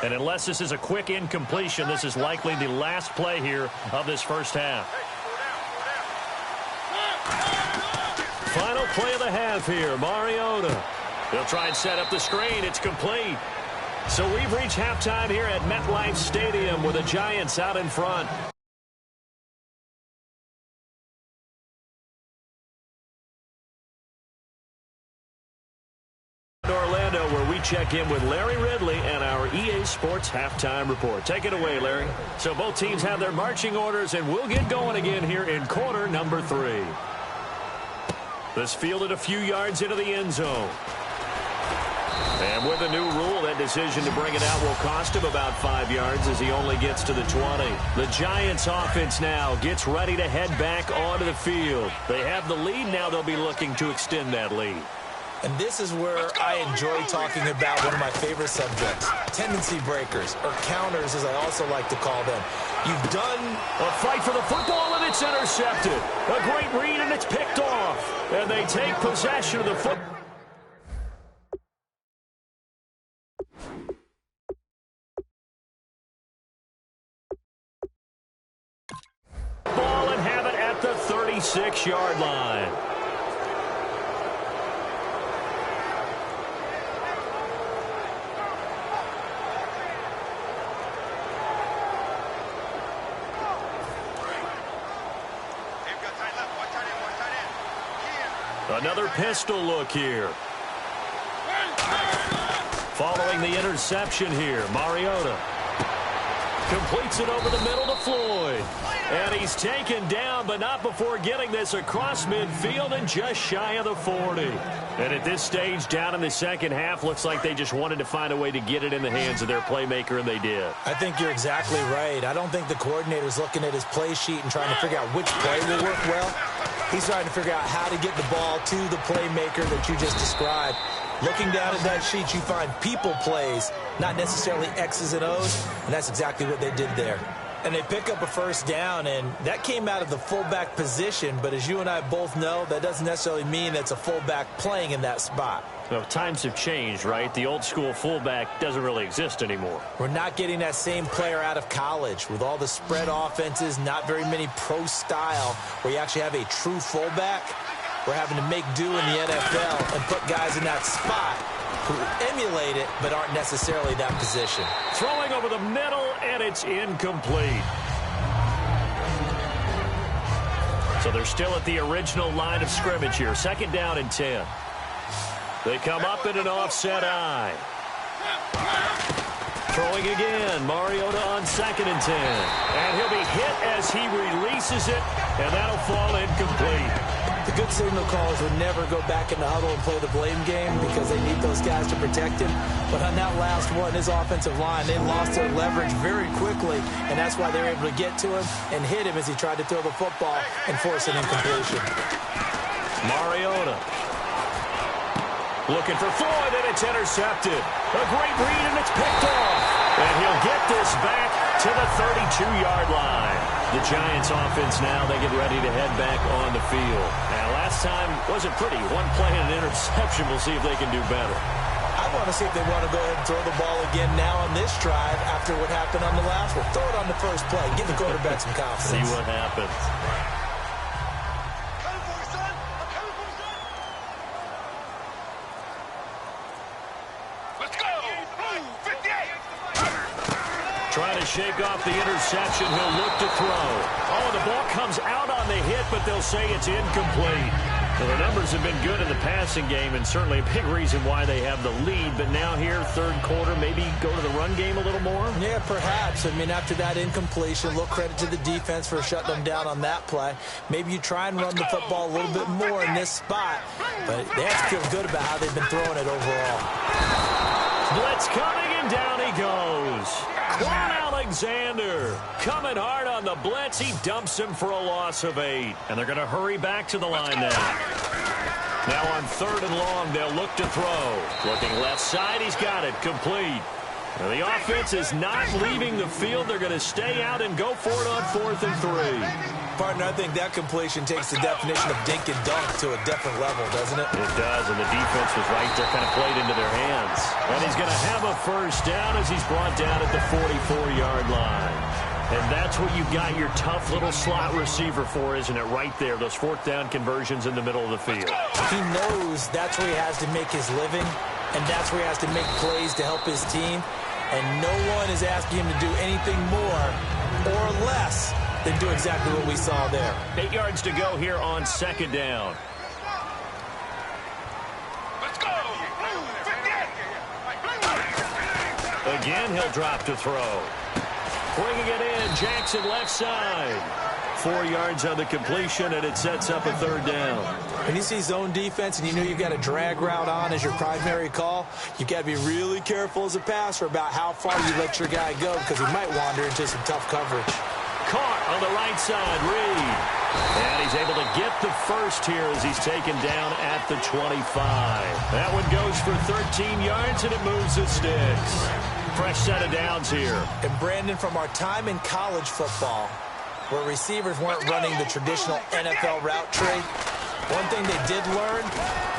And unless this is a quick incompletion, this is likely the last play here of this first half. Final play of the half here, Mariota. They'll try and set up the screen. It's complete. So we've reached halftime here at MetLife Stadium with the Giants out in front. Orlando, where we check in with Larry Ridley and our EA Sports Halftime Report. Take it away, Larry. So both teams have their marching orders, and we'll get going again here in quarter number 3. This fielded a few yards into the end zone. And with the new rule, that decision to bring it out will cost him about 5 yards as he only gets to the 20. The Giants offense now gets ready to head back onto the field. They have the lead. Now they'll be looking to extend that lead. And this is where I enjoy talking about one of my favorite subjects, tendency breakers, or counters as I also like to call them. You've done a fight for the football, and it's intercepted. A great read, and it's picked off. And they take possession of the football. Ball and have it at the 36-yard line. Another pistol look here. Following the interception here, Mariota completes it over the middle to Floyd. And he's taken down, but not before getting this across midfield and just shy of the 40. And at this stage, down in the second half, looks like they just wanted to find a way to get it in the hands of their playmaker, and they did. I think you're exactly right. I don't think the coordinator's looking at his play sheet and trying to figure out which play will work well. He's trying to figure out how to get the ball to the playmaker that you just described. Looking down at that sheet, you find people plays, not necessarily X's and O's, and that's exactly what they did there. And they pick up a first down, and that came out of the fullback position, but as you and I both know, that doesn't necessarily mean that's a fullback playing in that spot. Well, times have changed, right? The old school fullback doesn't really exist anymore. We're not getting that same player out of college with all the spread offenses, not very many pro style, where you actually have a true fullback. We're having to make do in the NFL and put guys in that spot who emulate it but aren't necessarily that position. Throwing over the middle, and it's incomplete. So they're still at the original line of scrimmage here. 2nd down and 10. They come up in an offset eye. Throwing again, Mariota on 2nd and 10. And he'll be hit as he releases it, and that'll fall incomplete. The good signal callers would never go back in the huddle and play the blame game because they need those guys to protect him. But on that last one, his offensive line, they lost their leverage very quickly, and that's why they were able to get to him and hit him as he tried to throw the football and force an incompletion. Mariota looking for Floyd, and it's intercepted. A great read, and it's picked off. And he'll get this back to the 32-yard line. The Giants offense now, they get ready to head back on the field. Now, last time wasn't pretty. One play and an interception. We'll see if they can do better. I want to see if they want to go ahead and throw the ball again now on this drive after what happened on the last one. Throw it on the first play. Give the quarterback some confidence. See what happens. Let's go. 58. Trying to shake off the interception. He'll look to throw. Oh, the ball comes out on the hit, but they'll say it's incomplete. Well, the numbers have been good in the passing game, and certainly a big reason why they have the lead. But now here, third quarter, maybe go to the run game a little more? Yeah, perhaps. I mean, after that incompletion, a little credit to the defense for shutting them down on that play. Maybe you try and run the football a little bit more in this spot. But they have to feel good about how they've been throwing it overall. Blitz coming, and down he goes. Quan Alexander coming hard on the blitz. He dumps him for a loss of 8. And they're going to hurry back to the line now. Now on 3rd and long, they'll look to throw. Looking left side, he's got it. Complete. Now the offense is not leaving the field. They're going to stay out and go for it on 4th and 3. Partner, I think that completion takes the definition of dink and dunk to a different level, doesn't it? It does, and the defense was right there, kind of played into their hands. And he's going to have a first down as he's brought down at the 44-yard line. And that's what you got your tough little slot receiver for, isn't it? Right there, those 4th down conversions in the middle of the field. He knows that's where he has to make his living, and that's where he has to make plays to help his team. And no one is asking him to do anything more or less than do exactly what we saw there. 8 yards to go here on 2nd down. Let's go. 58. Again, he'll drop to throw. Bringing it in, Jackson left side. 4 yards on the completion, and it sets up a 3rd down. When you see zone defense and you know you've got a drag route on as your primary call, you've got to be really careful as a passer about how far you let your guy go because he might wander into some tough coverage. Caught on the right side, Reed. And he's able to get the first here as he's taken down at the 25. That one goes for 13 yards, and it moves the sticks. Fresh set of downs here. And Brandon, from our time in college football, where receivers weren't running the traditional NFL route tree, one thing they did learn,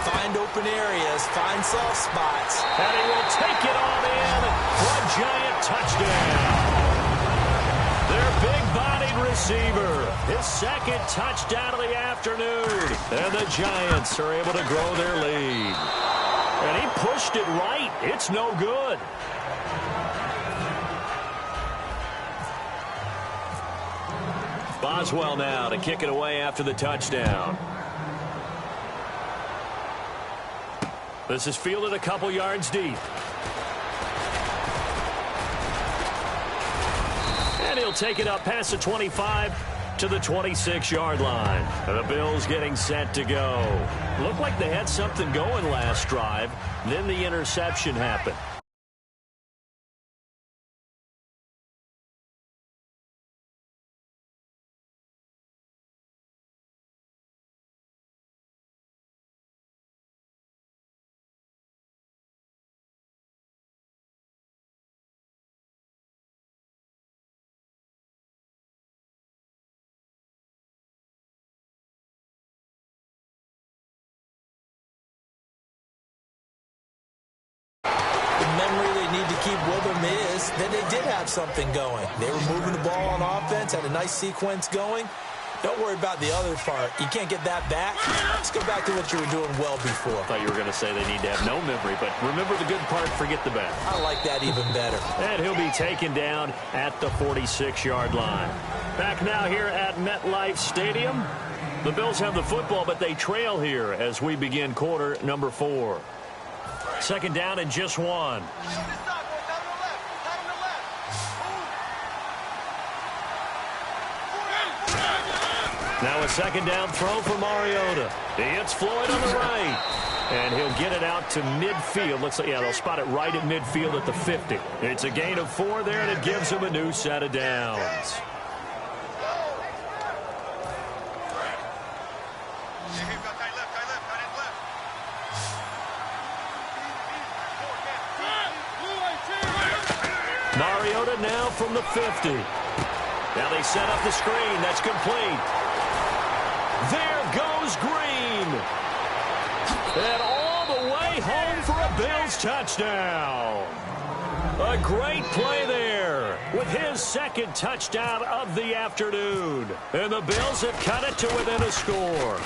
find open areas, find soft spots. And he will take it on in for a giant touchdown. Their big-bodied receiver, his 2nd touchdown of the afternoon. And the Giants are able to grow their lead. And he pushed it right. It's no good. Boswell now to kick it away after the touchdown. This is fielded a couple yards deep. And he'll take it up past the 25 to the 26-yard line. And the Bills getting set to go. Looked like they had something going last drive. Then the interception happened. keep with them is that they did have something going. They were moving the ball on offense, had a nice sequence going. Don't worry about the other part. You can't get that back. Let's go back to what you were doing well before. I thought you were going to say they need to have no memory, but remember the good part, forget the bad. I like that even better. And he'll be taken down at the 46-yard line. Back now here at MetLife Stadium. The Bills have the football, but they trail here as we begin quarter number 4. Second down and just one. Now a second down throw for Mariota. He hits Floyd on the right. And he'll get it out to midfield. Looks like, yeah, they'll spot it right at midfield at the 50. It's a gain of 4 there, and it gives him a new set of downs. Mariota now from the 50. Now they set up the screen. That's complete. There goes Green. And all the way home for a Bills touchdown. A great play there with his second touchdown of the afternoon. And the Bills have cut it to within a score.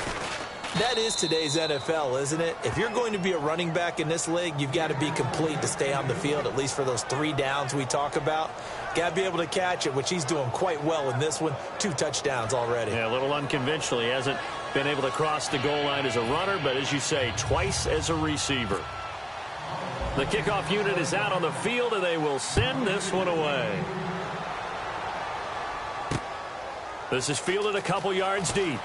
That is today's NFL, isn't it? If you're going to be a running back in this league, you've got to be complete to stay on the field, at least for those 3 downs we talk about. Got to be able to catch it, which he's doing quite well in this one. 2 touchdowns already. Yeah, a little unconventional. He hasn't been able to cross the goal line as a runner, but as you say, twice as a receiver. The kickoff unit is out on the field, and they will send this one away. This is fielded a couple yards deep.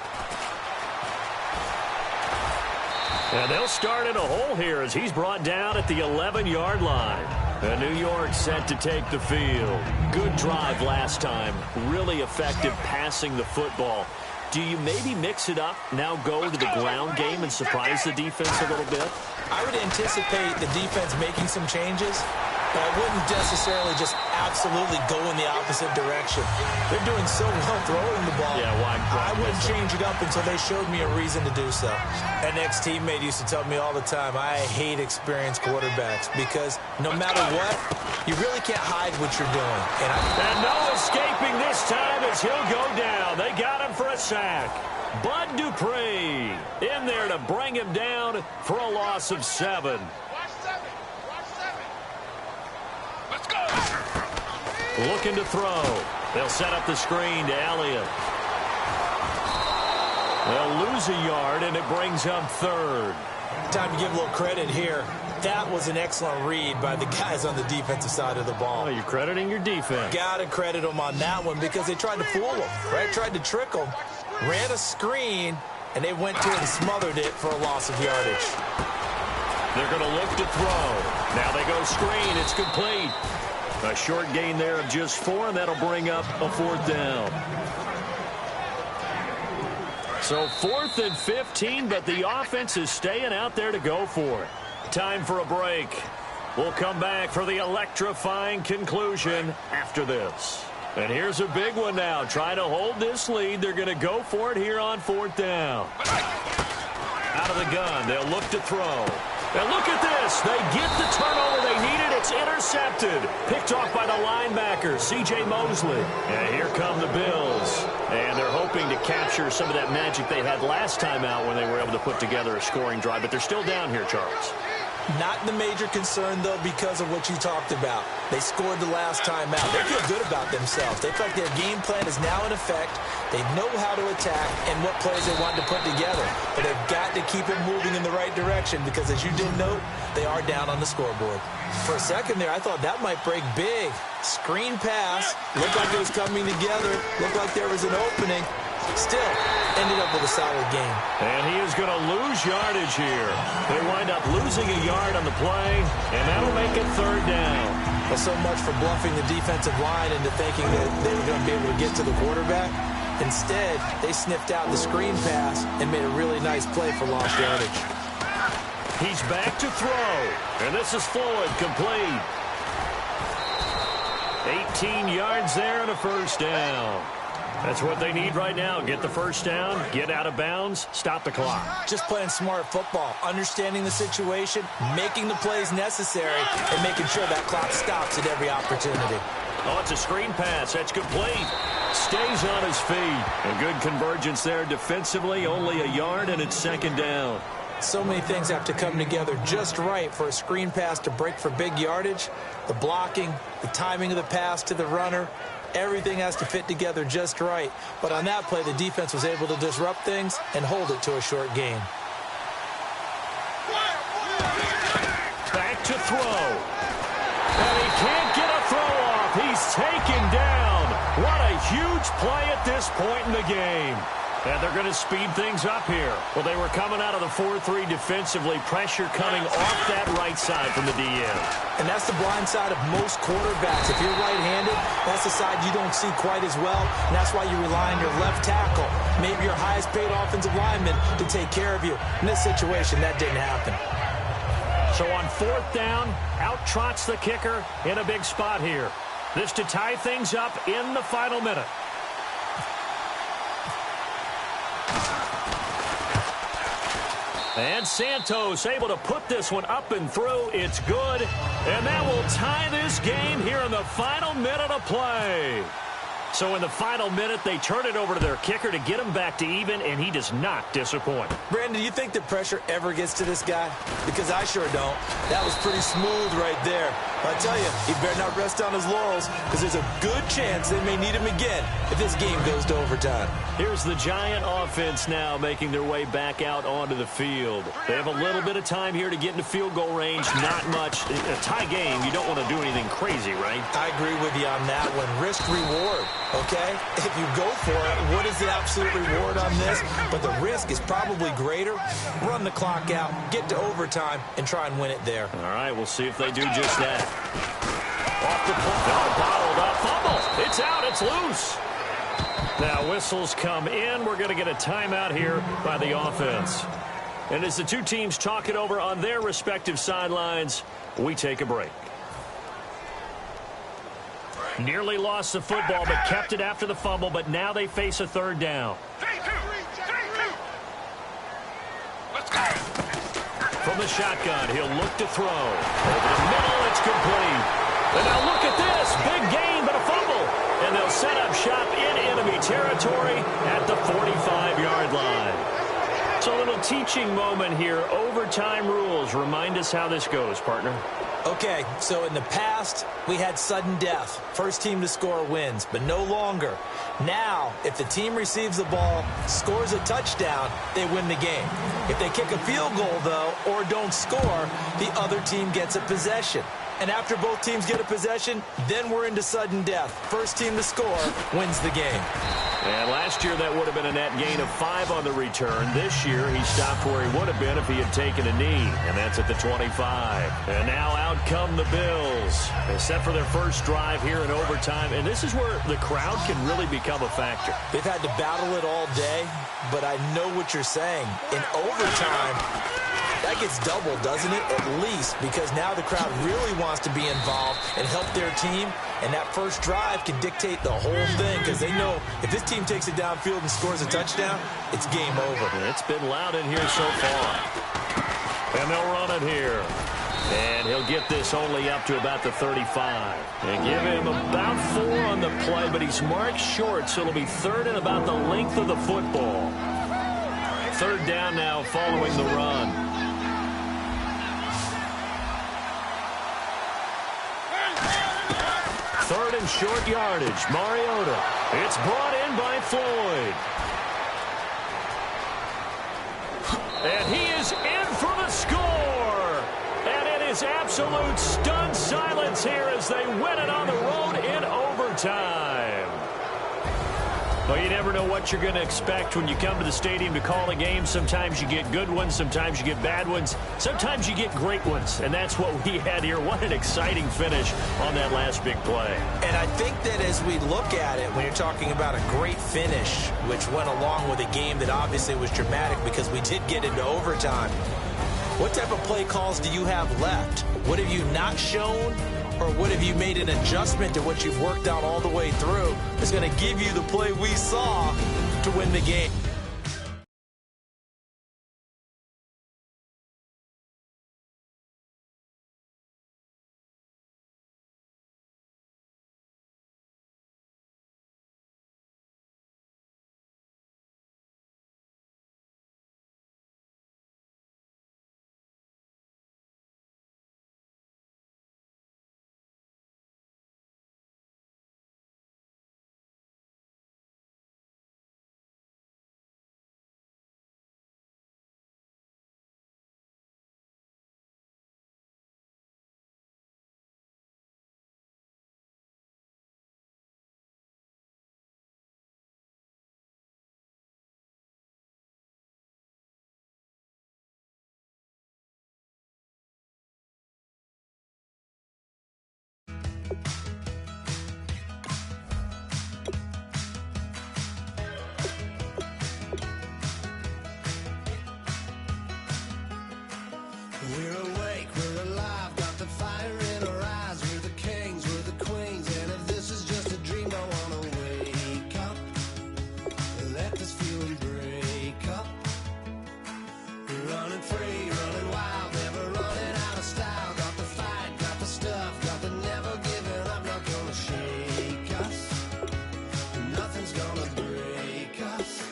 And they'll start in a hole here as he's brought down at the 11-yard line. And New York set to take the field. Good drive last time. Really effective passing the football. Do you maybe mix it up, now go to the ground game and surprise the defense a little bit? I would anticipate the defense making some changes, but I wouldn't necessarily just absolutely go in the opposite direction. They're doing so well throwing the ball. Yeah, why I wouldn't change it up until they showed me a reason to do so. An ex-teammate used to tell me all the time, I hate experienced quarterbacks because no matter what, you really can't hide what you're doing. And no escaping this time as he'll go down. They got him for a sack. Bud Dupree in there to bring him down for a loss of 7. Watch 7. Let's go. Looking to throw. They'll set up the screen to Elliott. They'll lose a yard, and it brings up 3rd. Time to give a little credit here. That was an excellent read by the guys on the defensive side of the ball. Oh, you're crediting your defense. Got to credit them on that one because they tried to fool them, right? Tried to trick them, ran a screen, and they went to it and smothered it for a loss of yardage. They're going to look to throw. Now they go screen. It's complete. A short gain there of just 4, and that'll bring up a 4th down. So 4th and 15, but the offense is staying out there to go for it. Time for a break. We'll come back for the electrifying conclusion after this. And here's a big one now. Trying to hold this lead. They're going to go for it here on 4th down. Out of the gun. They'll look to throw. And look at this. They get the turnover they needed. It's intercepted. Picked off by the linebacker, C.J. Mosley. And here come the Bills. And they're hoping to capture some of that magic they had last time out when they were able to put together a scoring drive. But they're still down here, Charles. Not the major concern, though, because of what you talked about. They scored the last time out. They feel good about themselves. They feel like their game plan is now in effect. They know how to attack and what plays they want to put together. But they've got to keep it moving in the right direction because, as you did note, they are down on the scoreboard. For a second there, I thought that might break big. Screen pass. Looked like it was coming together. Looked like there was an opening. Still, ended up with a solid game. And he is going to lose yardage here. They wind up losing a yard on the play, and that'll make it 3rd down. Well, so much for bluffing the defensive line into thinking that they were going to be able to get to the quarterback. Instead, they sniffed out the screen pass and made a really nice play for lost yardage. He's back to throw, and this is Floyd, complete. 18 yards there and a 1st down. That's what they need right now. Get the 1st down, get out of bounds, stop the clock. Just playing smart football, understanding the situation, making the plays necessary, and making sure that clock stops at every opportunity. Oh, it's a screen pass. That's complete. Stays on his feet. And good convergence there defensively. Only a yard, and it's 2nd down. So many things have to come together just right for a screen pass to break for big yardage. The blocking, the timing of the pass to the runner, everything has to fit together just right. But on that play, the defense was able to disrupt things and hold it to a short gain. Back throw. And he can't get a throw off. He's taken down. What a huge play at this point in the game. And they're going to speed things up here. Well, they were coming out of the 4-3 defensively. Pressure coming off that right side from the DN. And that's the blind side of most quarterbacks. If you're right-handed, that's the side you don't see quite as well. And that's why you rely on your left tackle, maybe your highest-paid offensive lineman, to take care of you. In this situation, that didn't happen. So on 4th down, out trots the kicker in a big spot here. This to tie things up in the final minute. And Santos able to put this one up and through. It's good. And that will tie this game here in the final minute of play. So in the final minute, they turn it over to their kicker to get him back to even, and he does not disappoint. Brandon, do you think the pressure ever gets to this guy? Because I sure don't. That was pretty smooth right there. I tell you, he better not rest on his laurels, because there's a good chance they may need him again if this game goes to overtime. Here's the Giant offense now making their way back out onto the field. They have a little bit of time here to get into field goal range. Not much. A tie game, you don't want to do anything crazy, right? I agree with you on that one. Risk-reward, okay? If you go for it, what is the absolute reward on this? But the risk is probably greater. Run the clock out, get to overtime, and try and win it there. All right, we'll see if they do just that. Off the play, bottled up, fumble. It's out, it's loose. Now whistles come in. We're going to get a timeout here by the offense. And as the two teams talk it over on their respective sidelines, we take a break. Nearly lost the football, but kept it after the fumble, but now they face a 3rd down. 3-2. Let's go. From the shotgun, he'll look to throw. Over the middle, it's complete. And now look at this. Big gain, but a fumble. And they'll set up shop in enemy territory at the 45-yard line. So a little teaching moment here. Overtime rules. Remind us how this goes, partner. Okay, so in the past, we had sudden death. First team to score wins, but no longer. Now, if the team receives the ball, scores a touchdown, they win the game. If they kick a field goal, though, or don't score, the other team gets a possession. And after both teams get a possession, then we're into sudden death. First team to score wins the game. And last year, that would have been a net gain of 5 on the return. This year, he stopped where he would have been if he had taken a knee, and that's at the 25. And now out come the Bills. They set for their first drive here in overtime, and this is where the crowd can really become a factor. They've had to battle it all day, but I know what you're saying. In overtime, that gets doubled, doesn't it? At least, because now the crowd really wants to be involved and help their team, and that first drive can dictate the whole thing, because they know if this team takes it downfield and scores a touchdown, it's game over. It's been loud in here so far. And they'll run it here. And he'll get this only up to about the 35. And give him about 4 on the play, but he's marked short, so it'll be 3rd and about the length of the football. 3rd down now following the run. 3rd and short yardage. Mariota. It's brought in by Floyd. And he is in for the score. And it is absolute stunned silence here as they win it on the road in overtime. Well, you never know what you're going to expect when you come to the stadium to call a game. Sometimes you get good ones. Sometimes you get bad ones. Sometimes you get great ones. And that's what we had here. What an exciting finish on that last big play. And I think that as we look at it, when you're talking about a great finish, which went along with a game that obviously was dramatic because we did get into overtime, what type of play calls do you have left? What have you not shown? Or what have you made an adjustment to what you've worked out all the way through is going to give you the play we saw to win the game? We're awake, we're alive, got the fire in our eyes. We're the kings, we're the queens, and if this is just a dream, I wanna wake up. Let this feeling break up. We're running free, running wild, never running out of style. Got the fight, got the stuff, got the never giving up. Not gonna shake us, nothing's gonna break us.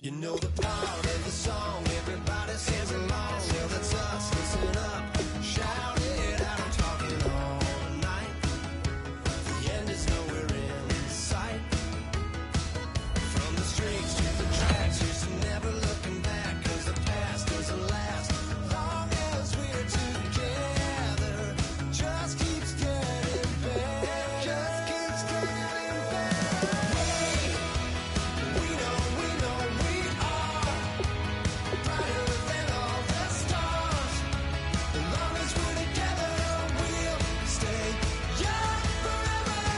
You know the part of the song, everybody sings along. Well, that's us, listen up, shout it out. I'm talking all night. The end is nowhere in sight. From the streets to the tracks, here's to never looking back. Cause the past doesn't last long as we're together. Just keeps getting better. Just keeps getting better. We know we are brighter than all the stars. As long as we're together, we'll stay young forever.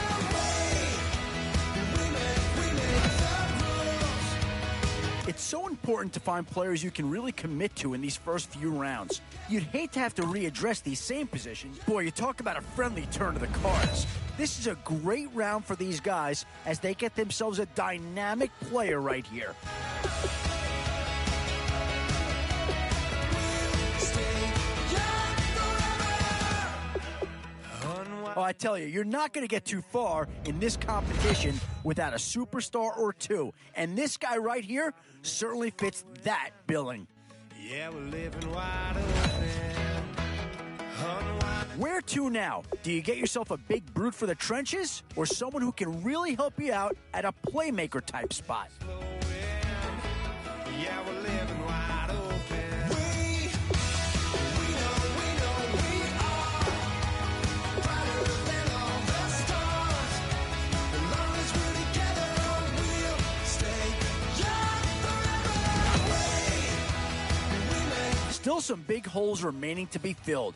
We make the rules. It's so important to find players you can really commit to in these first few rounds. You'd hate to have to readdress these same positions. Boy, you talk about a friendly turn to the cards. This is a great round for these guys as they get themselves a dynamic player right here. Oh, I tell you, you're not going to get too far in this competition without a superstar or two. And this guy right here certainly fits that billing. Yeah, we're living wide open. Unwind. Where to now? Do you get yourself a big brute for the trenches or someone who can really help you out at a playmaker type spot? Yeah, we're living wide open. We know we are brighter than all the stars. As long as we're together, we'll stay young forever. Still some big holes remaining to be filled.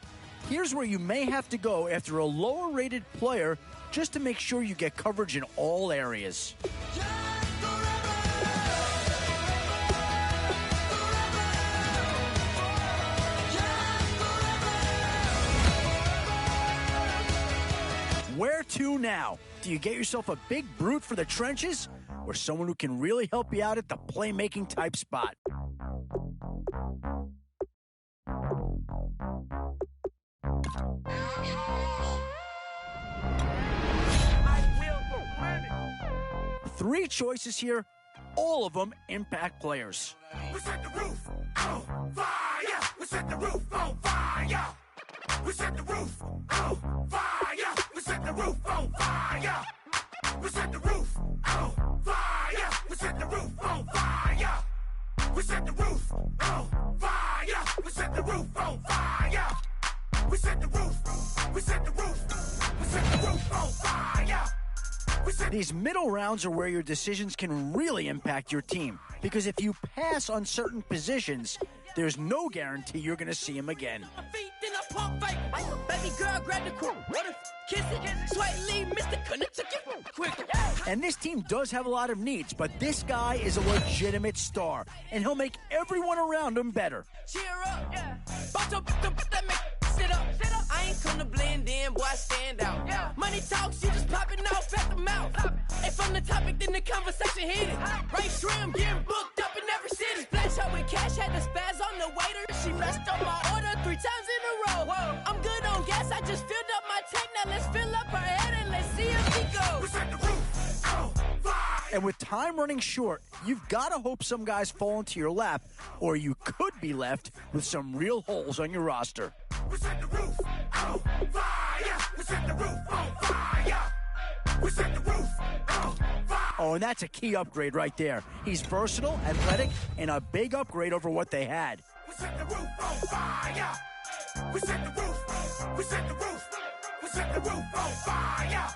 Here's where you may have to go after a lower rated player just to make sure you get coverage in all areas. Where to now? Do you get yourself a big brute for the trenches or someone who can really help you out at the playmaking type spot? Three choices here, all of them impact players. We set the roof on fire. We set the roof on fire. We set the roof on fire. We set the roof on fire. We set the roof on fire. We set the roof on fire. We set the roof on fire. We set the roof on fire. We set the roof. We set the roof. We set the roof on fire. These middle rounds are where your decisions can really impact your team. Because if you pass on certain positions, there's no guarantee you're going to see them again. And this team does have a lot of needs, but this guy is a legitimate star, and he'll make everyone around him better. Cheer up, yeah. Sit up, sit up. I ain't come to blend in, boy, I stand out. Yeah. Money talks, you just popping off at the mouth. And from the topic, then the conversation hit it. Right shrimp, getting booked up in every city. Splash out with cash, had the spaz on the waiter. She messed up my order 3 times in a row. Whoa. I'm good on gas, I just filled up my tank. Now let's fill up her head and let's see if she goes. And with time running short, you've got to hope some guys fall into your lap, or you could be left with some real holes on your roster. We set the roof on fire. We set the roof on fire. We set the roof on fire. Oh, and that's a key upgrade right there. He's versatile, athletic, and a big upgrade over what they had. We set the roof on fire. We set the roof. We set the roof. We set the roof on fire.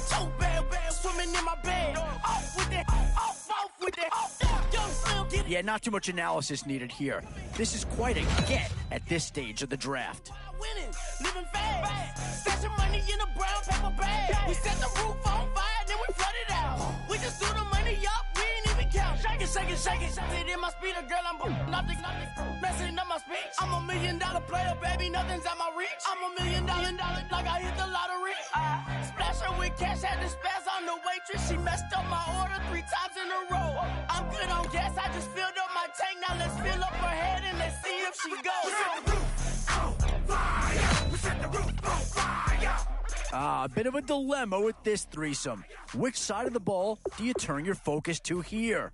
So bad, swimming in my bed. Off with it, off with it. Young Slim, get Yeah, not too much analysis needed here. This is quite a get at this stage of the draft. winning, living fast. Stashing money in a brown paper bag. We set the roof on fire, then we flood it out. We just threw the money up, we ain't even count. Shake it, shake it, shake it. It in my speeder, girl, I'm nothing, messing up my speech. I'm $1 million player, baby, nothing's at my reach. I'm $1 million, like I hit the lottery. Splash her with cash, had to spaz on the waitress. She messed up my order 3 times in a row. I'm good on gas, I just filled up my tank. Now let's fill up her head and let's see if she goes. A bit of a dilemma with this threesome. Which side of the ball do you turn your focus to here?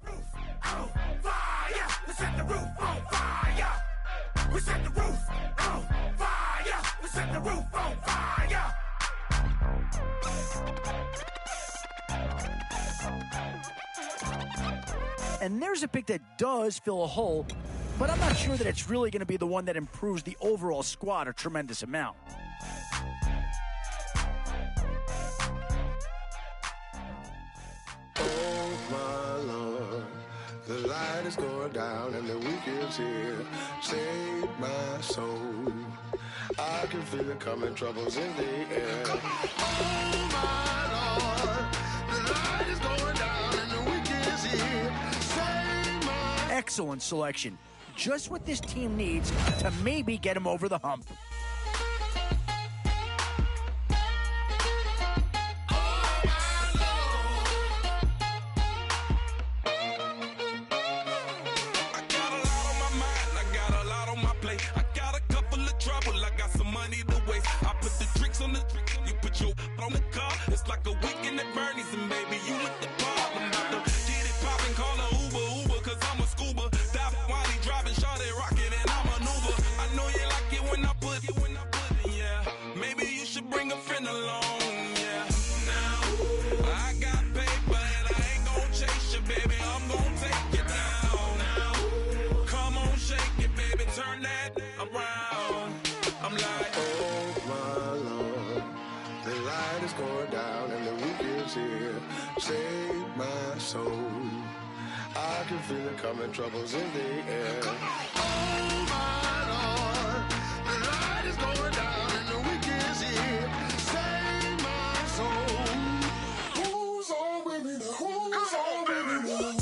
And there's a pick that does fill a hole, but I'm not sure that it's really going to be the one that improves the overall squad a tremendous amount. Oh my Lord, the light is going down and the weekend's here. Save my soul. I can feel it coming, troubles in the air. Oh my Lord, the light is going down and the weekend's here. Save my Excellent selection. Just what this team needs to maybe get him over the hump. On the car, it's like a weekend at Bernie's, and baby, you with the problem. About to get it poppin', call a Uber, cause I'm a scuba. Dive while he driving, shot it, rocket, and I'm an Uber. I know you like it when I put it, yeah. Maybe you should bring a friend along, yeah. Now, I got paper, and I ain't gon' chase you, baby, I'm gon' take you down. Now, come on, shake it, baby, turn that around. I'm like, oh my Lord, the light is going down and the weekend's here. Save my soul. I can feel it coming, troubles in the air. Oh my Lord, the light is going down and the weekend's here. Save my soul. Who's on with me now? Who's on with me now?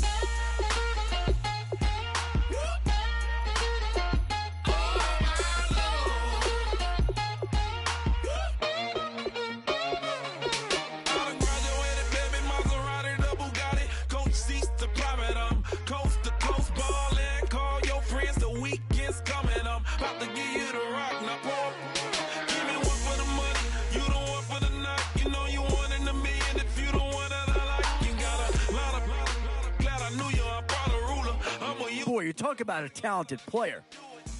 Boy, you talk about a talented player.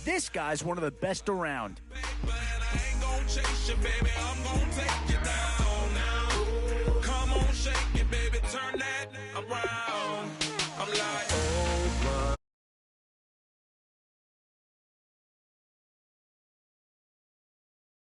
This guy's one of the best around. I ain't gon' chase you, baby, I'm gon' take you